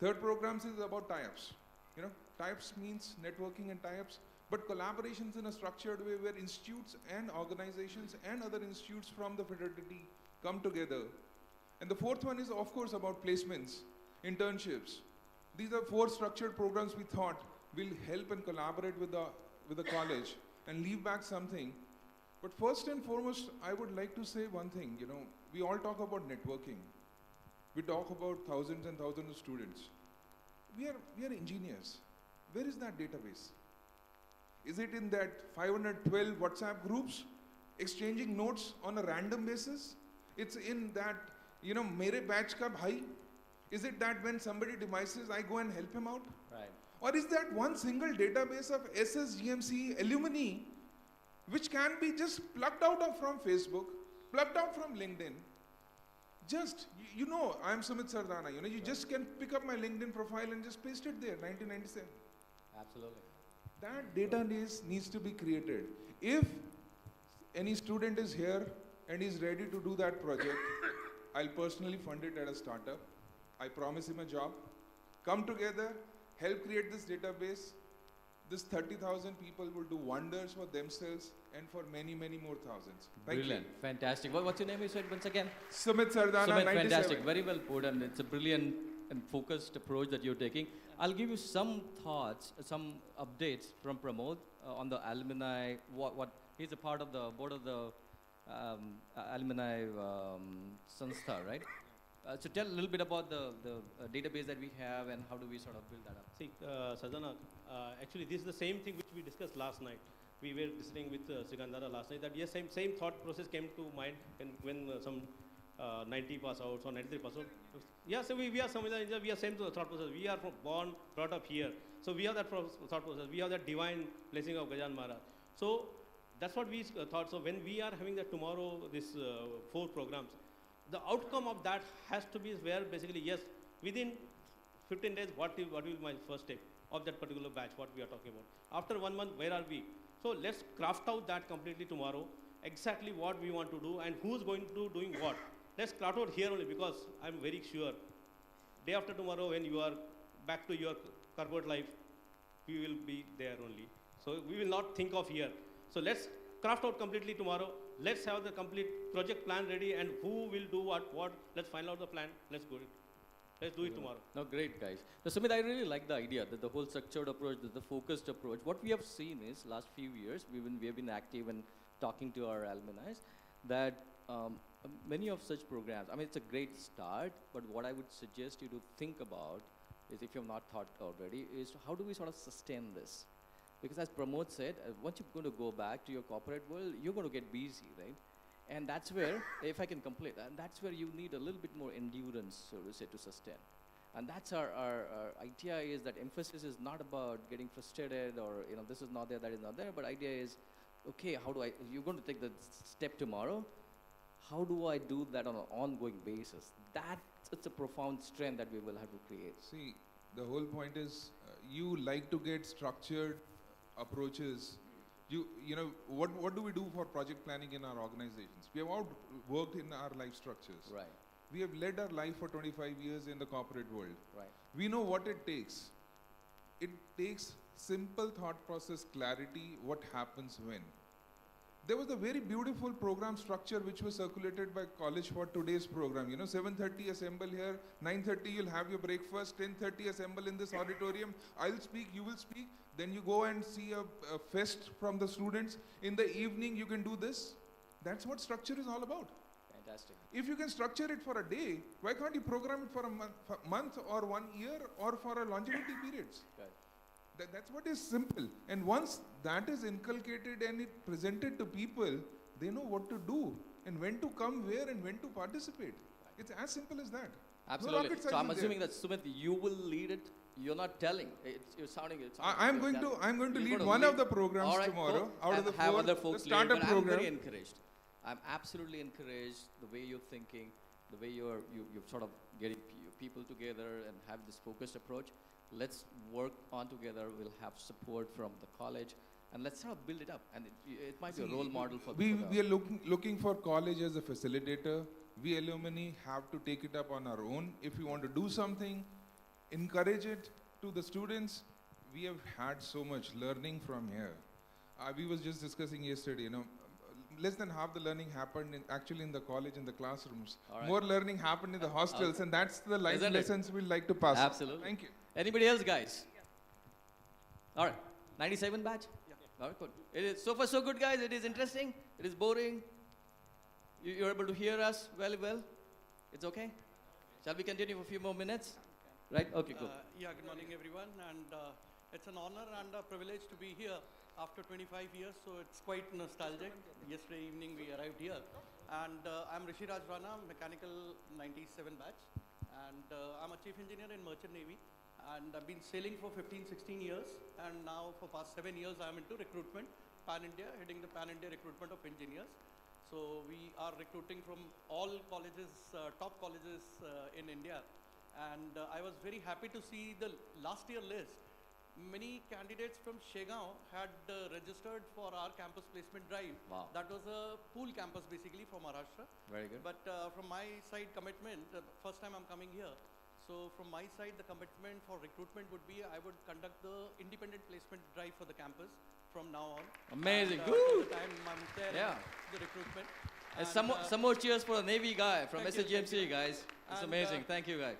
Third program is about tie-ups. You know, tie-ups means networking and tie-ups, but collaborations in a structured way where institutes and organizations and other institutes from the fraternity come together. And the fourth one is of course about placements. internships. These are 4 structured programs we thought will help and collaborate with the college and leave back something. But first and foremost, I would like to say one thing, we all talk about networking. We talk about thousands and thousands of students. We are engineers. Where is that database? Is it in that 512 WhatsApp groups, exchanging notes on a random basis? It's in that, mere batch ka bhai? Is it that when somebody demises, I go and help him out? Right. Or is that one single database of SSGMCE alumni, which can be just plucked out from Facebook, plucked out from LinkedIn? Just, I'm Sumit Sardana, you just can pick up my LinkedIn profile and just paste it there, 1997. Absolutely. That database needs to be created. If any student is here and is ready to do that project, I'll personally fund it at a startup. I promise him a job. Come together, help create this database. This 30,000 people will do wonders for themselves and for many, many more thousands. Thank Brilliant. you. Fantastic. What's your name you said once again? Sumit Sardana, Sumit, 97. fantastic. Very well put, and it's a brilliant and focused approach that you're taking. I'll give you some thoughts, some updates from Pramod on the alumni. He's a part of the board of the alumni Sanstha, right? So tell a little bit about the database that we have and how do we sort of build that up. See, Sadhana, actually this is the same thing which we discussed last night. We were discussing with Sikandara last night that yes, same thought process came to mind when some 90 pass outs or 93 pass out. Yeah, so we are somewhere, we are same thought process. We are born, brought up here. So we have that thought process. We have that divine blessing of Gajanan Maharaj. So that's what we thought. So when we are having that tomorrow, this 4 programs, the outcome of that has to be where basically, yes, within 15 days, what will be my first step of that particular batch, what we are talking about. After 1 month, where are we? So let's craft out that completely tomorrow, exactly what we want to do and who's going to doing what. Let's craft out here only because I'm very sure day after tomorrow when you are back to your corporate life, we will be there only. So we will not think of here. So let's craft out completely tomorrow. Let's have the complete project plan ready and who will do what. Let's find out the plan. Let's go. Let's do it tomorrow. No, great guys. So Sumit, I really like the idea that the whole structured approach, the focused approach. What we have seen is last few years, we have been active and talking to our alumni, that many of such programs, I mean, it's a great start, but what I would suggest you to think about is, if you have not thought already, is how do we sort of sustain this? Because as Pramod said, once you're going to go back to your corporate world, you're going to get busy, right? And that's where, if I can complete, and that's where you need a little bit more endurance, so to say, to sustain. And that's our idea is that emphasis is not about getting frustrated or, this is not there, that is not there, but idea is, okay, you're going to take the step tomorrow, how do I do that on an ongoing basis? It's a profound strength that we will have to create. See, the whole point is you like to get structured approaches. What do we do for project planning in our organizations? We have all worked in our life structures. Right. We have led our life for 25 years in the corporate world. Right. We know what it takes. It takes simple thought process clarity, what happens when. There was a very beautiful program structure which was circulated by college for today's program. 7:30 assemble here, 9:30 you'll have your breakfast, 10:30 assemble in this auditorium. I'll speak, you will speak. Then you go and see a fest from the students. In the evening you can do this. That's what structure is all about. Fantastic. If you can structure it for a day, why can't you program it for a month or 1 year or for a longevity periods? Right. That's what is simple. And once that is inculcated and it presented to people, they know what to do and when to come where and when to participate. It's as simple as that. Absolutely. No rocket So I'm science assuming there. that Sumit, you will lead it. You're not telling. You're sounding. I'm going to lead one of the programs tomorrow out of the have 4, other the folks startup lead, but program. I'm very encouraged. I'm absolutely encouraged the way you're thinking, the way you're sort of getting people together and have this focused approach. Let's work on together. We'll have support from the college, and let's sort of build it up. And it might be a role model for. We are looking for college as a facilitator. We alumni have to take it up on our own. If we want to do something, encourage it to the students. We have had so much learning from here. We was just discussing yesterday. less than half the learning happened actually in the college, in the classrooms. All right. More learning happened in the hostels, and that's the life Isn't it? lessons we'd like to pass on. Absolutely. Thank you. Anybody else, guys? All right. 97 batch? Yeah. All right, good. It is so far so good, guys. It is interesting. It is boring. You're able to hear us very well. It's okay. Shall we continue for a few more minutes? Right? Okay, cool. Yeah, good morning everyone, and it's an honor and a privilege to be here after 25 years, so it's quite nostalgic. Yesterday evening we arrived here, and I'm Rishi Raj Rana, mechanical 97 batch, and I'm a chief engineer in Merchant Navy, and I've been sailing for 15-16 years, and now for past 7 years I'm into recruitment, Pan-India, heading the Pan-India recruitment of engineers. So we are recruiting from all colleges, top colleges in India. And I was very happy to see the last year list. Many candidates from SHEGAON had registered for our campus placement drive. Wow. That was a pool campus basically from Maharashtra. Very good. But from my side commitment, first time I'm coming here. So from my side, the commitment for recruitment would be I would conduct the independent placement drive for the campus from now on. Amazing. And, Woo! the time I'm there, Yeah. the recruitment. Some more cheers for the Navy guy from Thank you, SSGMCE, guys. It's And, amazing. Thank you, guys.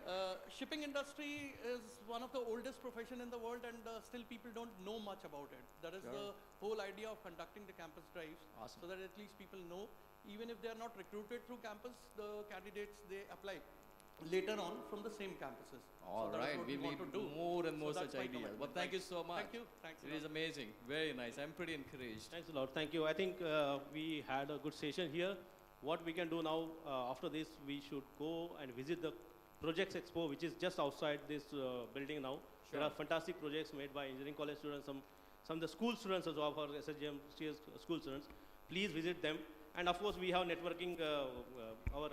Shipping industry is one of the oldest profession in the world, and still people don't know much about it. That is Sure. the whole idea of conducting the campus drives, Awesome. so that at least people know, even if they are not recruited through campus, the candidates they apply later on from the same campuses. All so that is right, what we want need to do. more and more So such that's my ideas. commitment. Well, thank you Thanks. so much. Thank you. Thanks. It is amazing. Very nice. I'm pretty encouraged. Thanks a lot. Thank you. I think we had a good session here. What we can do now, after this, we should go and visit the Projects Expo, which is just outside this building now. There are fantastic projects made by engineering college students, some of the school students also of our SSGM school students. Please visit them. And of course, we have networking, our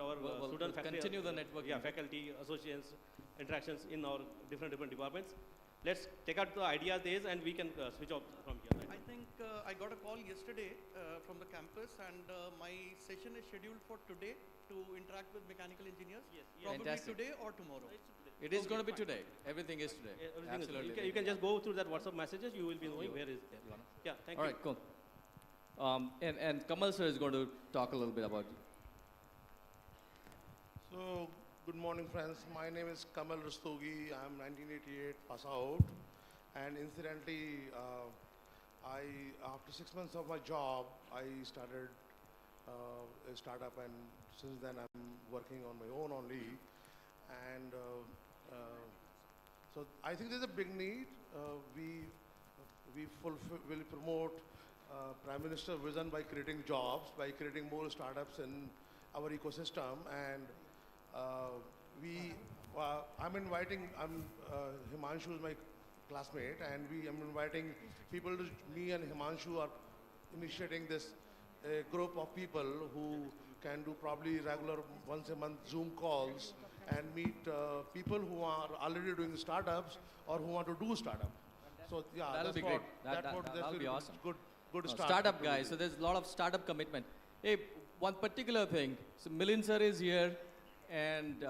student faculty. Continue the networking. Yeah, faculty, associations, interactions in our different departments. Let's take out the idea days and we can switch off from here. I think I got a call yesterday from the campus, and my session is scheduled for today to interact with mechanical engineers. Yes, probably Fantastic. today or tomorrow. It is Okay, going to be fine. today. Everything is today. Everything is Absolutely. good. You can just go through that WhatsApp messages. You will be knowing where is it. Yeah, thank All you. right, cool. And Kamal sir is going to talk a little bit about it. So, good morning, friends. My name is Kamal Rastogi. I'm 1988 pass out. And incidentally, after 6 months of my job, I started a startup, and since then I'm working on my own only. And so I think there's a big need. We will promote Prime Minister's vision by creating jobs, by creating more startups in our ecosystem. And Himanshu is my classmate, and I'm inviting people to, me and Himanshu are initiating this group of people who can do probably regular once a month Zoom calls and meet people who are already doing startups or who want to do startup. So yeah, That'll that's be what, great. That'll be awesome. Good start. Startup guys. So there's a lot of startup commitment. Hey, one particular thing. So Milind sir is here, and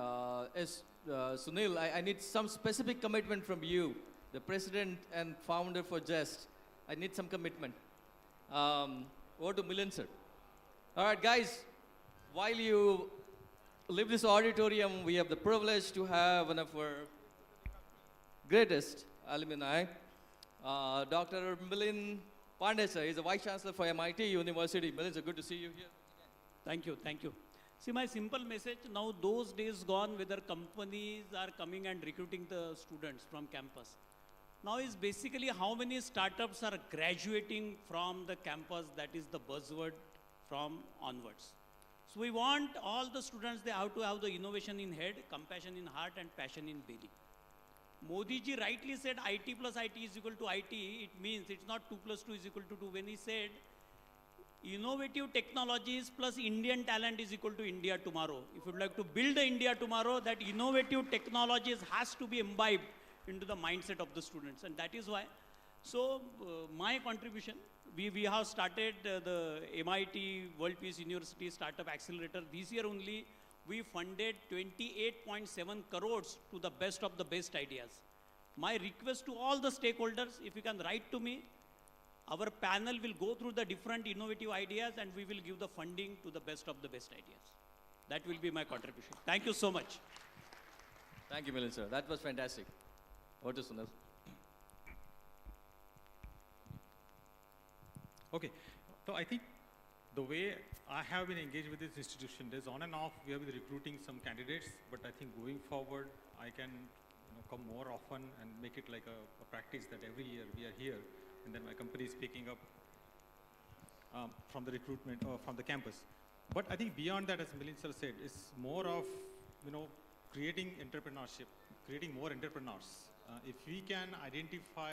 Sunil, I need some specific commitment from you, the president and founder for Jest. I need some commitment. Over to Milind sir. All right, guys. While you leave this auditorium, we have the privilege to have one of our greatest alumni, Dr. Milind Pandey sir. He's the Vice Chancellor for MIT University. Milind sir, good to see you here. Thank you, thank you. See, my simple message, now those days gone whether companies are coming and recruiting the students from campus. Now is basically how many startups are graduating from the campus, that is the buzzword from onwards. So we want all the students, they have to have the innovation in head, compassion in heart and passion in belly. Modi ji rightly said IT plus IT is equal to IT. It means it's not 2 plus 2 is equal to 2. When he said innovative technologies plus Indian talent is equal to India tomorrow. If you'd like to build the India tomorrow, that innovative technologies has to be imbibed into the mindset of the students, and that is why. So my contribution, we have started the MIT World Peace University Startup Accelerator. This year only we funded 28.7 crores to the best of the best ideas. My request to all the stakeholders, if you can write to me, Our panel will go through the different innovative ideas and we will give the funding to the best of the best ideas. That will be my contribution. Thank you so much. Thank you, Milind sir. That was fantastic. Over to Sunil. Okay, so I think the way I have been engaged with this institution, there's on and off, we have been recruiting some candidates, but I think going forward, I can come more often and make it like a practice that every year we are here, and then my company is picking up from the recruitment or from the campus. But I think beyond that, as Milind sir said, it's more of, creating entrepreneurship, creating more entrepreneurs. If we can identify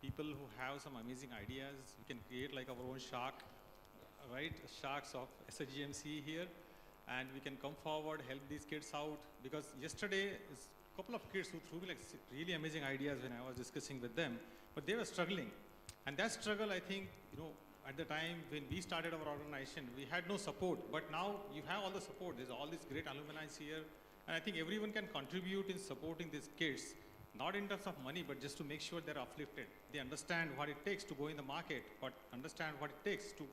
people who have some amazing ideas, we can create like our own shark, right? Sharks of SSGMCE here, and we can come forward, help these kids out. Because yesterday, a couple of kids who threw me like really amazing ideas when I was discussing with them, but they were struggling. And that struggle, I think, at the time when we started our organization, we had no support, but now you have all the support. There's all these great alumni here, and I think everyone can contribute in supporting these kids, not in terms of money, but just to make sure they're uplifted. They understand what it takes to go in the market, but understand what it takes to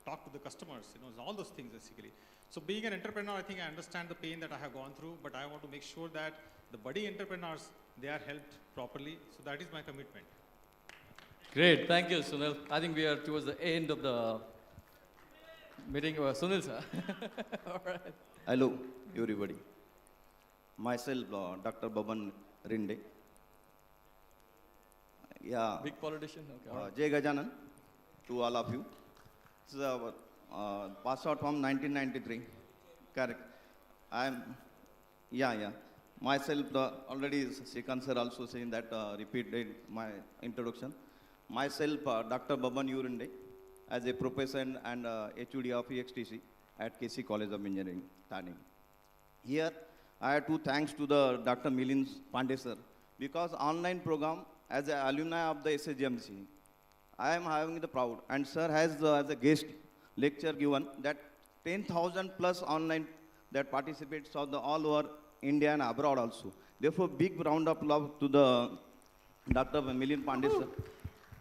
talk to the customers, all those things basically. So being an entrepreneur, I think I understand the pain that I have gone through, but I want to make sure that the budding entrepreneurs, they are helped properly. So that is my commitment. Great, thank you, Sunil. I think we are towards the end of the meeting. Sunil, sir. All right. Hello, everybody. Myself, Dr. Baban Rinde. Yeah. Big politician. Okay. All right. Jai Gajanan to all of you. So, passed out from 1993. Correct. Myself, already Shrikant sir also saying that, repeated my introduction. Myself, Dr. Baban Urinde, as a professor and HOD of EXTC at KC College of Engineering, Thane. Here, I have to thanks to the Dr. Milind Pandey sir, because online program as an alumni of the SSGMCE, I am having the proud, and sir has as a guest lecture given that 10,000 plus online that participates of the all over India and abroad also. Therefore, big round of applause to the Dr. Milind Pandey sir.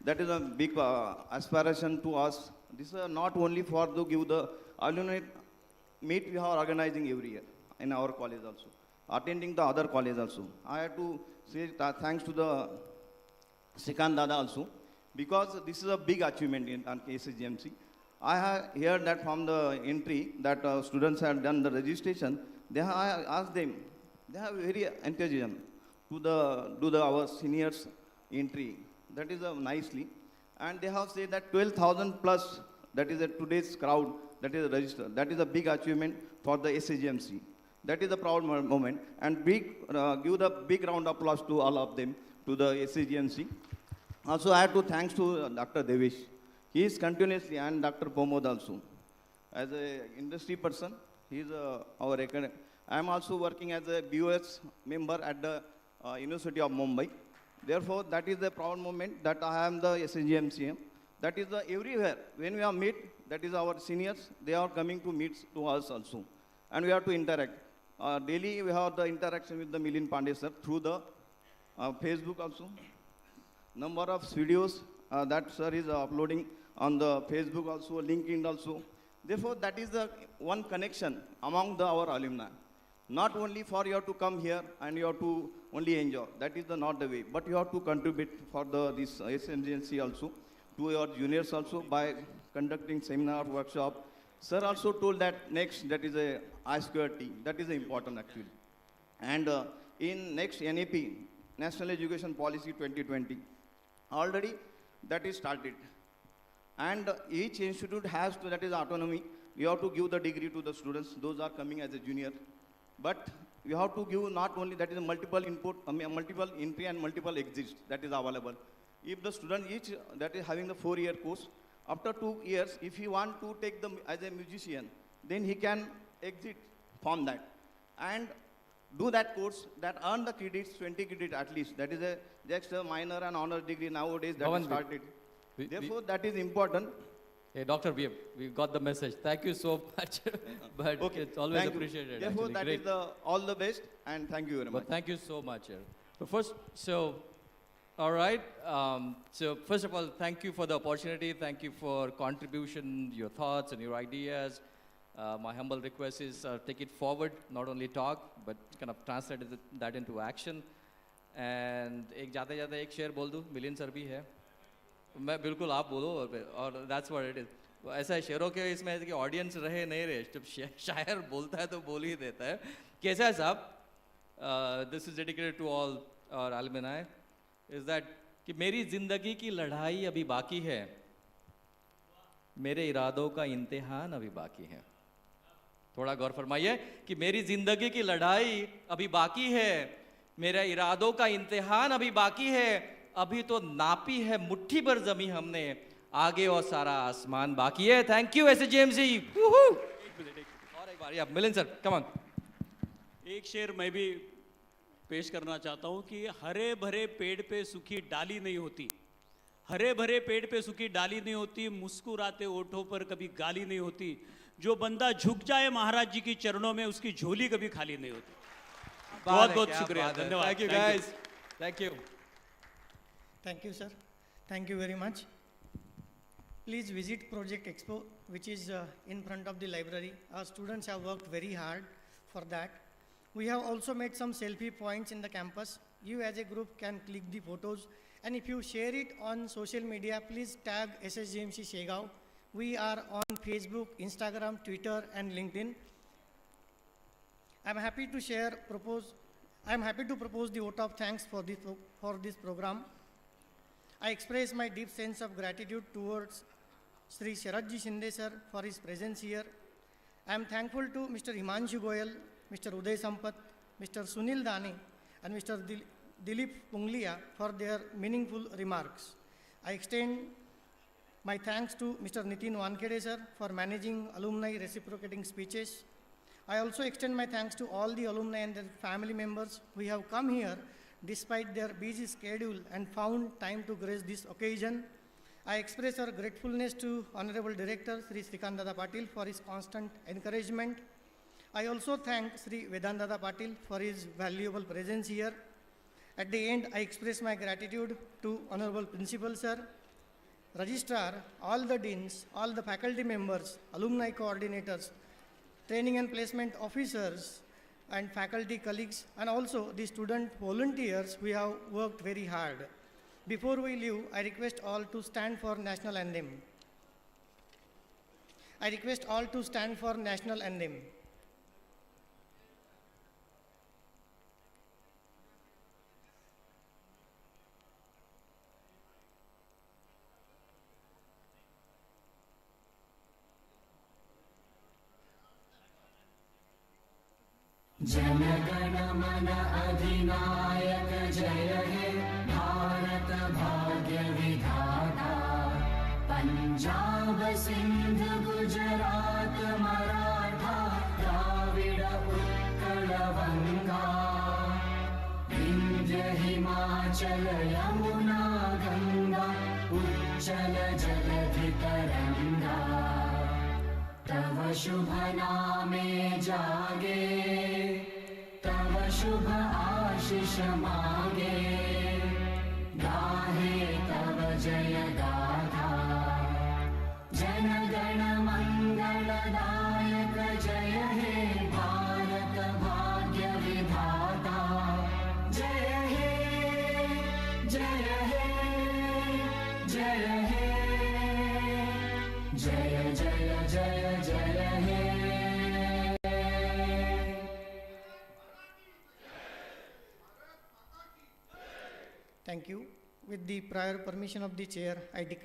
That is a big aspiration to us. This is not only for to give the alumni meet we are organizing every year in our college also, attending the other college also. I have to say thanks to the Shrikant Dada also, because this is a big achievement in SSGMC. I have heard that from the entry that students have done the registration. They have, I asked them, they have very enthusiasm to do our seniors entry. That is nicely, and they have said that 12,000 plus. That is today's crowd. That is registered. That is a big achievement for the SSGMC. That is a proud moment, and give the big round of applause to all of them, to the SSGMC. Also, I have to thanks to Dr. Devesh. He is continuously, and Dr. Pomod also. As an industry person, he is our academic. I am also working as a BOS member at the University of Mumbai. Therefore, that is the proud moment that I am the SSGMCM. That is everywhere. When we are meet, that is our seniors, they are coming to meet to us also. And we have to interact. Daily, we have the interaction with the Milind Pandey sir through the Facebook also. Number of videos that sir is uploading on the Facebook also, LinkedIn also. Therefore, that is the one connection among our alumni. Not only for you have to come here and you have to only enjoy. That is not the way. But you have to contribute for this SSGMC also, to your juniors also by conducting seminar, workshop. Sir also told that next, that is a I2T. That is important actually. And in next NAP, National Education Policy 2020, already that is started. And each institute has to, that is autonomy. You have to give the degree to the students. Those are coming as a junior. But you have to give not only, that is multiple input, multiple entry and multiple exits that is available. If the student each that is having the 4-year course, after 2 years, if he want to take them as a musician, then he can exit from that and do that course that earn the credits, 20 credits at least. That is just a minor and honor degree nowadays that is started. Therefore, that is important. Hey, doctor, we got the message. Thank you so much. But okay, it's always appreciated. Therefore, actually. that Great. is all the best, and thank you very much. Thank you so much. But first, so All right. So first of all, thank you for the opportunity. Thank you for contribution, your thoughts and your ideas. My humble request is take it forward, not only talk, but kind of translate that into action. And एक जाते जाते एक शेर बोल दूँ, million sir भी है. मैं बिल्कुल आप बोलो और that's what it is. ऐसा है शेरों के इसमें है कि ऑडियंस रहे नहीं रहे, जब शायर बोलता है तो बोल ही देता है. कैसा है साहब? This is dedicated to all our alumni. Is that कि मेरी जिंदगी की लड़ाई अभी बाकी है, मेरे इरादों का इम्तिहान अभी बाकी है. थोड़ा गौर फरमाइए कि मेरी जिंदगी की लड़ाई अभी बाकी है, मेरे इरादों का इम्तिहान अभी बाकी है. अभी तो नापी है मुट्ठी भर जमी हमने, आगे और सारा आसमान बाकी है. Thank you SSGMCE. और एक बार आप मिलन सर, कम ऑन. एक शेर मैं भी पेश करना चाहता हूँ कि हरे भरे पेड़ पे सूखी डाली नहीं होती, हरे भरे पेड़ पे सूखी डाली नहीं होती, मुस्कुराते ओठों पर कभी गाली नहीं होती. जो बंदा झुक जाए महाराज जी की चरणों में, उसकी झोली कभी खाली नहीं होती. बहुत बहुत शुक्रिया, धन्यवाद. Thank you guys. Thank you. Thank you, sir. Thank you very much. Please visit Project Expo, which is in front of the library. Our students have worked very hard for that. We have also made some selfie points in the campus. You as a group can click the photos. And if you share it on social media, please tag SSGMCE SHEGAON. We are on Facebook, Instagram, Twitter, and LinkedIn. I'm happy to propose the vote of thanks for this program. I express my deep sense of gratitude towards Shri Sharadji Shinde sir for his presence here. I am thankful to Mr. Himanshu Goyal, Mr. Uday Sampath, Mr. Sunil Dani, and Mr. Dilip Punglia for their meaningful remarks. I extend my thanks to Mr. Nitin Wankede sir for managing alumni reciprocating speeches. I also extend my thanks to all the alumni and their family members who have come here despite their busy schedule and found time to grace this occasion. I express our gratefulness to Honorable Director Sri Srikant Patil for his constant encouragement. I also thank Sri Vedanta Patil for his valuable presence here. At the end, I express my gratitude to Honorable Principal Sir, Registrar, all the deans, all the faculty members, alumni coordinators, training and placement officers, and faculty colleagues, and also the student volunteers who have worked very hard. Before we leave, I request all to stand for national anthem. I request all to stand for national anthem. जनगण मन अधिनायक जय हे भारत भाग्य विधाता. पंजाब सिंध गुजरात मराठा द्राविड उत्कल बंगा. विंध्य हिमाचल यमुना गंगा उच्चल जलधि तरंगा. तव शुभ नामे जागे, तव शुभ आशीष मागे. गाहे तव जय गाथा. जन गण मंगलदायक जय हे भारत भाग्य विधाता. जय हे जय हे जय हे जय जय जय जय हे. Thank you. With the prior permission of the chair, I declare